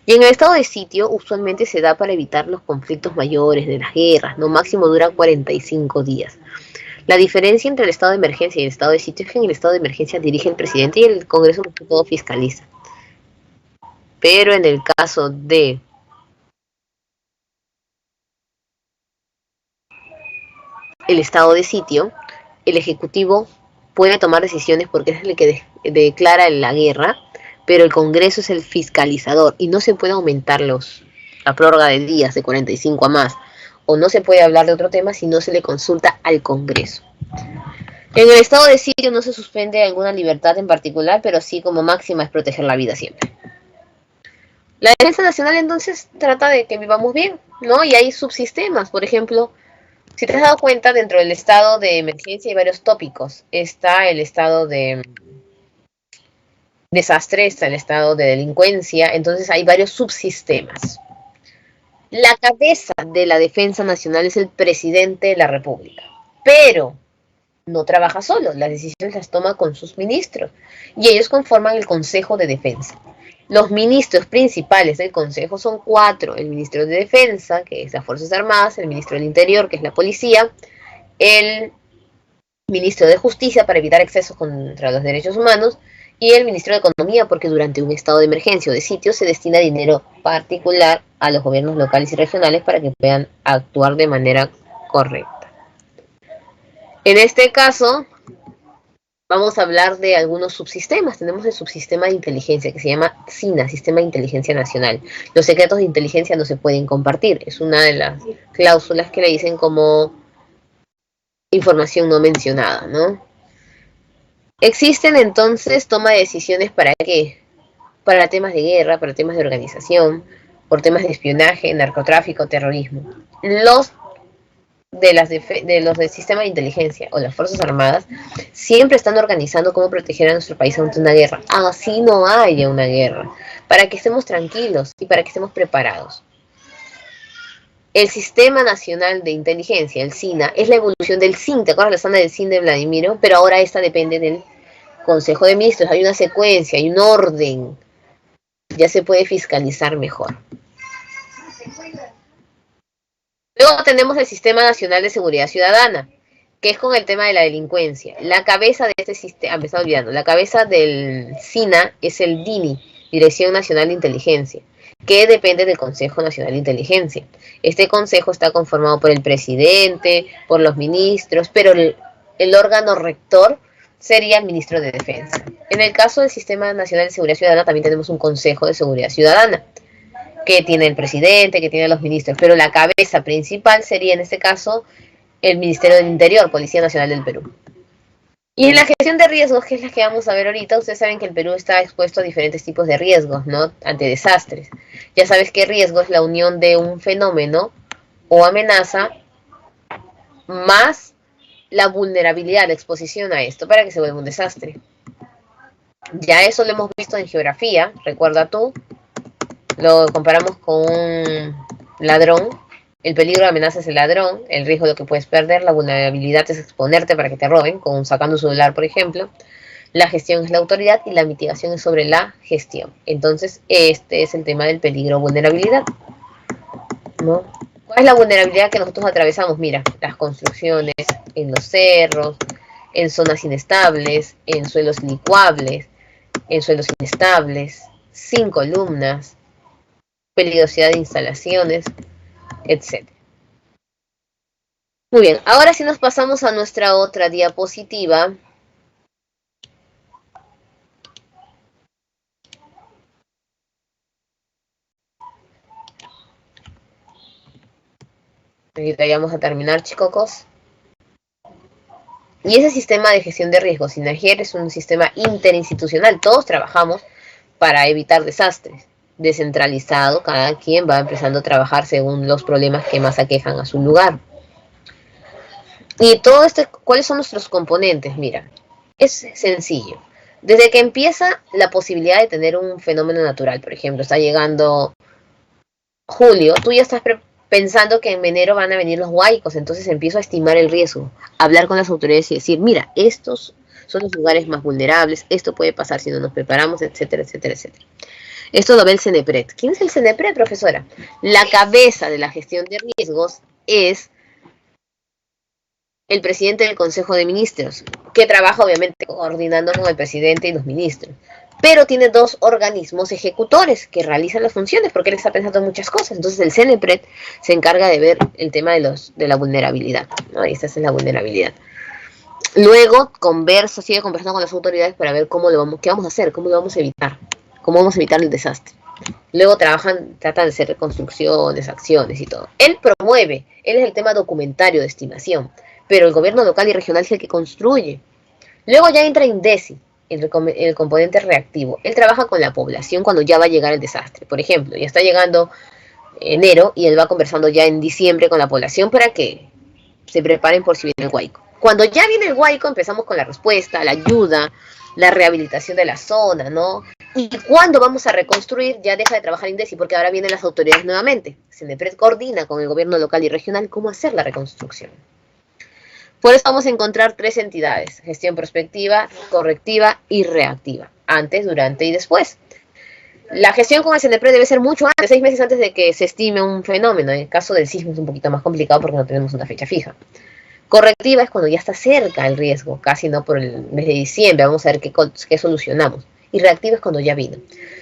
Y en el estado de sitio usualmente se da para evitar los conflictos mayores de las guerras, no máximo dura 45 días. La diferencia entre el estado de emergencia y el estado de sitio es que en el estado de emergencia dirige el presidente y el Congreso todo fiscaliza. Pero en el caso de el estado de sitio, el Ejecutivo puede tomar decisiones porque es el que declara la guerra, pero el Congreso es el fiscalizador y no se puede aumentar la prórroga de días de 45 a más, o no se puede hablar de otro tema si no se le consulta al Congreso. En el estado de sitio no se suspende alguna libertad en particular, pero sí como máxima es proteger la vida siempre. La defensa nacional entonces trata de que vivamos bien, ¿no? Y hay subsistemas, por ejemplo, si te has dado cuenta, dentro del estado de emergencia hay varios tópicos. Está el estado de desastre, está el estado de delincuencia, entonces hay varios subsistemas. La cabeza de la defensa nacional es el presidente de la República, pero no trabaja solo, las decisiones las toma con sus ministros y ellos conforman el Consejo de Defensa. Los ministros principales del Consejo son 4, el ministro de Defensa, que es las Fuerzas Armadas, el ministro del Interior, que es la Policía, el ministro de Justicia para evitar excesos contra los derechos humanos y el ministro de Economía, porque durante un estado de emergencia o de sitio se destina dinero particular a los gobiernos locales y regionales para que puedan actuar de manera correcta. En este caso, vamos a hablar de algunos subsistemas. Tenemos el subsistema de inteligencia que se llama SINA, Sistema de Inteligencia Nacional. Los secretos de inteligencia no se pueden compartir. Es una de las cláusulas que le dicen como información no mencionada, ¿no? Existen entonces toma de decisiones ¿para qué? Para temas de guerra, para temas de organización, por temas de espionaje, narcotráfico, terrorismo. Los del sistema de inteligencia o las Fuerzas Armadas siempre están organizando cómo proteger a nuestro país ante una guerra, así no haya una guerra, para que estemos tranquilos y para que estemos preparados. El Sistema Nacional de Inteligencia, el SINA, es la evolución del SIN, ¿te acuerdas la zona del SIN de Vladimiro? Pero ahora esta depende del Consejo de Ministros, hay una secuencia, hay un orden, ya se puede fiscalizar mejor. Luego tenemos el Sistema Nacional de Seguridad Ciudadana, que es con el tema de la delincuencia. La cabeza de este sistema, me estaba olvidando, la cabeza del SINA es el DINI, Dirección Nacional de Inteligencia, que depende del Consejo Nacional de Inteligencia. Este consejo está conformado por el presidente, por los ministros, pero el órgano rector sería el ministro de Defensa. En el caso del Sistema Nacional de Seguridad Ciudadana también tenemos un Consejo de Seguridad Ciudadana, que tiene el presidente, que tiene los ministros, pero la cabeza principal sería en este caso el Ministerio del Interior, Policía Nacional del Perú. Y en la gestión de riesgos, que es la que vamos a ver ahorita, ustedes saben que el Perú está expuesto a diferentes tipos de riesgos, ¿no? Ante desastres. Ya sabes que riesgo es la unión de un fenómeno o amenaza más la vulnerabilidad, la exposición a esto para que se vuelva un desastre. Ya eso lo hemos visto en geografía, recuerda tú, lo comparamos con un ladrón. El peligro de amenaza es el ladrón, el riesgo de lo que puedes perder, la vulnerabilidad es exponerte para que te roben, con sacando un celular, por ejemplo. La gestión es la autoridad y la mitigación es sobre la gestión. Entonces, este es el tema del peligro o vulnerabilidad, ¿no? ¿Cuál es la vulnerabilidad que nosotros atravesamos? Mira, las construcciones en los cerros, en zonas inestables, en suelos licuables, en suelos inestables, sin columnas, peligrosidad de instalaciones, etc. Muy bien, ahora sí nos pasamos a nuestra otra diapositiva. Ahorita ya vamos a terminar, chicos. Y ese sistema de gestión de riesgos, SINAGIER, es un sistema interinstitucional. Todos trabajamos para evitar desastres. Descentralizado, cada quien va empezando a trabajar según los problemas que más aquejan a su lugar. Y todo esto, ¿cuáles son nuestros componentes? Mira, es sencillo. Desde que empieza la posibilidad de tener un fenómeno natural, por ejemplo, está llegando julio, tú ya estás pensando que en enero van a venir los huaicos, entonces empiezo a estimar el riesgo, hablar con las autoridades y decir, mira, estos son los lugares más vulnerables, esto puede pasar si no nos preparamos, etcétera, etcétera, etcétera. Esto lo ve el CENEPRED. ¿Quién es el CENEPRED, profesora? La cabeza de la gestión de riesgos es el presidente del Consejo de Ministros, que trabaja obviamente coordinando con el presidente y los ministros. pero tiene dos organismos ejecutores que realizan las funciones porque él está pensando en muchas cosas. Entonces el CENEPRED se encarga de ver el tema de la vulnerabilidad, ¿no? Y esa es la vulnerabilidad. Luego sigue conversando con las autoridades para ver qué vamos a hacer, cómo lo vamos a evitar, cómo vamos a evitar el desastre. Luego tratan de hacer reconstrucciones, acciones y todo. Él es el tema documentario de estimación, pero el gobierno local y regional es el que construye. Luego ya entra INDECI, el componente reactivo. Él trabaja con la población cuando ya va a llegar el desastre. Por ejemplo, ya está llegando enero y él va conversando ya en diciembre con la población para que se preparen por si viene el huaico. Cuando ya viene el huaico empezamos con la respuesta, la ayuda, la rehabilitación de la zona, ¿no? Y cuando vamos a reconstruir ya deja de trabajar INDECI porque ahora vienen las autoridades nuevamente. CENEPRED coordina con el gobierno local y regional cómo hacer la reconstrucción. Por eso vamos a encontrar tres entidades: gestión prospectiva, correctiva y reactiva, antes, durante y después. La gestión con el CENEPRED debe ser mucho antes, 6 meses antes de que se estime un fenómeno. En el caso del sismo es un poquito más complicado porque no tenemos una fecha fija. Correctiva es cuando ya está cerca el riesgo, casi no por el mes de diciembre, vamos a ver qué solucionamos. Y reactiva es cuando ya vino.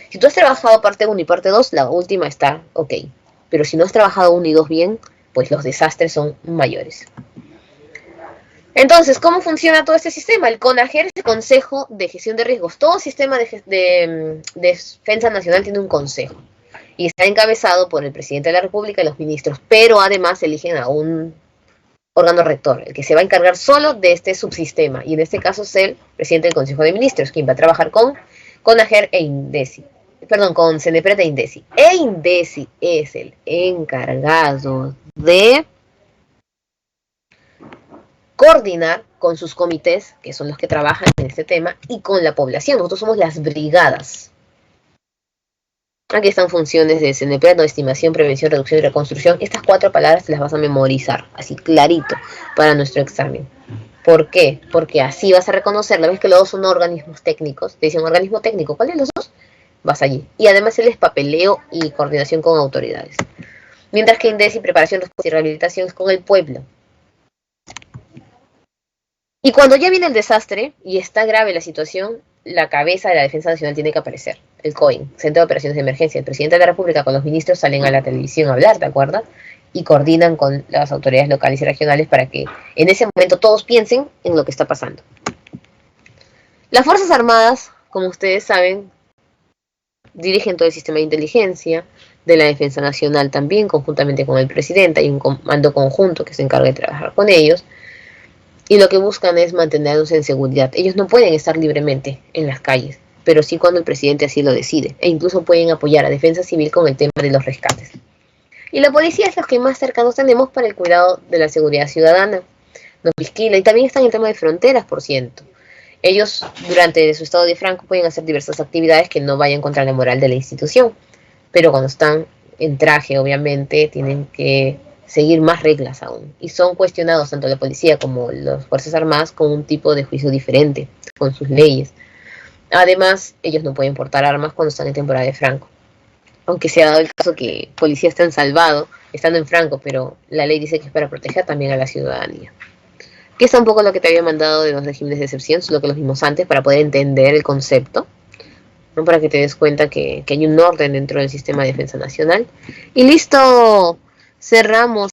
Si tú has trabajado parte 1 y parte 2, la última está ok. Pero si no has trabajado 1 y 2 bien, pues los desastres son mayores. Entonces, ¿cómo funciona todo este sistema? El CONAGER es el Consejo de Gestión de Riesgos. Todo sistema de defensa nacional tiene un consejo. Y está encabezado por el presidente de la República y los ministros. Pero además eligen a un órgano rector, el que se va a encargar solo de este subsistema. Y en este caso es el presidente del Consejo de Ministros, quien va a trabajar con CONAGER e INDECI. Perdón, con CENEPRED e INDECI. E INDECI es el encargado de coordinar con sus comités, que son los que trabajan en este tema, y con la población. Nosotros somos las brigadas. Aquí están funciones de CENEPRED, ¿no? Estimación, prevención, reducción y reconstrucción. Estas 4 palabras te las vas a memorizar, así clarito, para nuestro examen. ¿Por qué? Porque así vas a reconocer, la vez que los dos son organismos técnicos, te dicen organismo técnico, ¿cuál de los dos? Vas allí. Y además él es papeleo y coordinación con autoridades. Mientras que INDECI, preparación, respuesta y rehabilitación es con el pueblo. Y cuando ya viene el desastre y está grave la situación, la cabeza de la Defensa Nacional tiene que aparecer. El COIN, Centro de Operaciones de Emergencia. El presidente de la República con los ministros salen a la televisión a hablar, ¿te acuerdas? Y coordinan con las autoridades locales y regionales para que en ese momento todos piensen en lo que está pasando. Las Fuerzas Armadas, como ustedes saben, dirigen todo el sistema de inteligencia de la Defensa Nacional también, conjuntamente con el presidente. Hay un comando conjunto que se encarga de trabajar con ellos. Y lo que buscan es mantenernos en seguridad. Ellos no pueden estar libremente en las calles, pero sí cuando el presidente así lo decide. E incluso pueden apoyar a Defensa Civil con el tema de los rescates. Y la policía es los que más cercanos tenemos para el cuidado de la seguridad ciudadana. Nos vigila y también están en el tema de fronteras, por ciento. Ellos, durante su estado de Franco, pueden hacer diversas actividades que no vayan contra la moral de la institución. Pero cuando están en traje, obviamente, tienen que seguir más reglas aún. Y son cuestionados tanto la policía como las Fuerzas Armadas con un tipo de juicio diferente, con sus leyes. Además, ellos no pueden portar armas cuando están en temporada de Franco. Aunque se ha dado el caso que policías están salvados estando en Franco, pero la ley dice que es para proteger también a la ciudadanía. Que es un poco lo que te había mandado de los regímenes de excepción, solo que los vimos antes para poder entender el concepto, ¿no? Para que te des cuenta que hay un orden dentro del sistema de defensa nacional. Y listo, cerramos.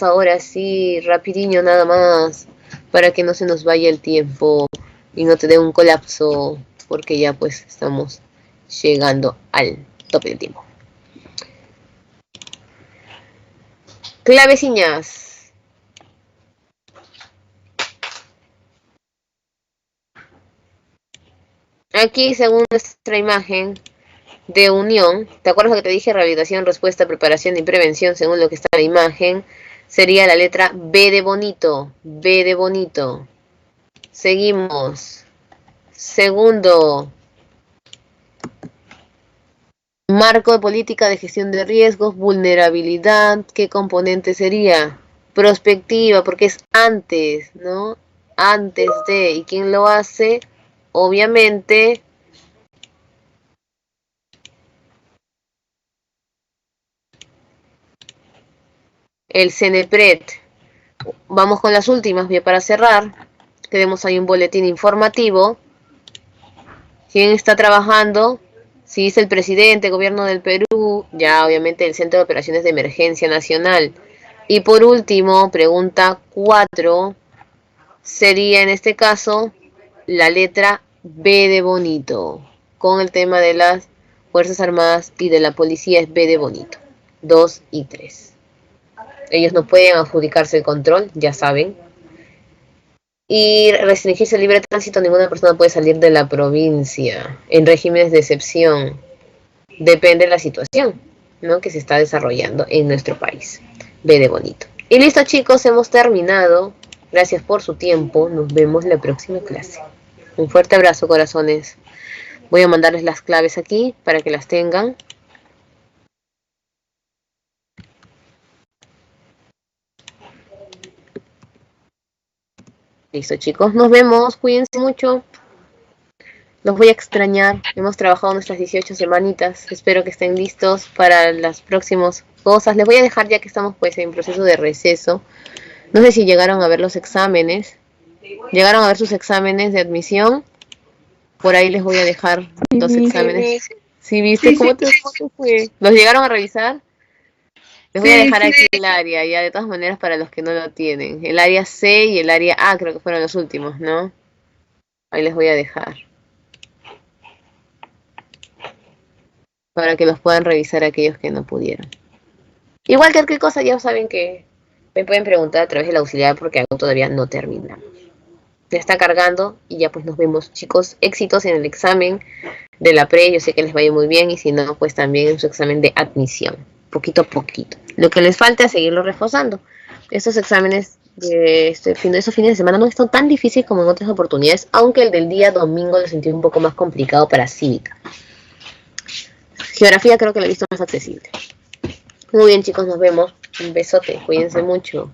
Ahora sí, rapidiño nada más, para que no se nos vaya el tiempo y no te dé un colapso, porque ya pues estamos llegando al tope del tiempo. Claveciñas. Aquí, según nuestra imagen de unión, ¿te acuerdas lo que te dije? Rehabilitación, respuesta, preparación y prevención, según lo que está en la imagen, sería la letra B de bonito. B de bonito. Seguimos. Segundo. Marco de política de gestión de riesgos, vulnerabilidad. ¿Qué componente sería? Prospectiva, porque es antes, ¿no? Antes de. ¿Y quién lo hace? Obviamente, el CENEPRED. Vamos con las últimas, bien, para cerrar. Tenemos ahí un boletín informativo. ¿Quién está trabajando? Si es el presidente, gobierno del Perú, ya obviamente el Centro de Operaciones de Emergencia Nacional. Y por último, pregunta 4, sería en este caso la letra B de bonito. Con el tema de las Fuerzas Armadas y de la Policía es B de bonito. 2 y 3. Ellos no pueden adjudicarse el control, ya saben. Y restringirse el libre tránsito, ninguna persona puede salir de la provincia en regímenes de excepción. Depende de la situación, ¿no?, que se está desarrollando en nuestro país. B de bonito. Y listo, chicos, hemos terminado. Gracias por su tiempo. Nos vemos en la próxima clase. Un fuerte abrazo, corazones. Voy a mandarles las claves aquí para que las tengan. Listo, chicos, nos vemos, cuídense mucho. Los voy a extrañar. Hemos trabajado nuestras 18 semanitas. Espero que estén listos para las próximas cosas. Les voy a dejar, ya que estamos pues en proceso de receso. No sé si llegaron a ver los exámenes. ¿Llegaron a ver sus exámenes de admisión? Por ahí les voy a dejar dos exámenes. ¿Sí viste? ¿Cómo te fue? ¿Los llegaron a revisar? Les voy a dejar aquí el área, ya de todas maneras, para los que no lo tienen. El área C y el área A creo que fueron los últimos, ¿no? Ahí les voy a dejar. Para que los puedan revisar aquellos que no pudieron. Igual que cualquier cosa, ya saben que me pueden preguntar a través del auxiliar porque aún todavía no terminamos. Se está cargando y ya pues nos vemos, chicos. Éxitos en el examen de la pre, yo sé que les vaya muy bien, y si no, pues también en su examen de admisión. Poquito a poquito. Lo que les falta es seguirlo reforzando. Estos exámenes de esos fines de semana no están tan difíciles como en otras oportunidades, aunque el del día domingo lo sentí un poco más complicado para cívica. Geografía creo que lo he visto más accesible. Muy bien, chicos, nos vemos. Un besote, cuídense mucho.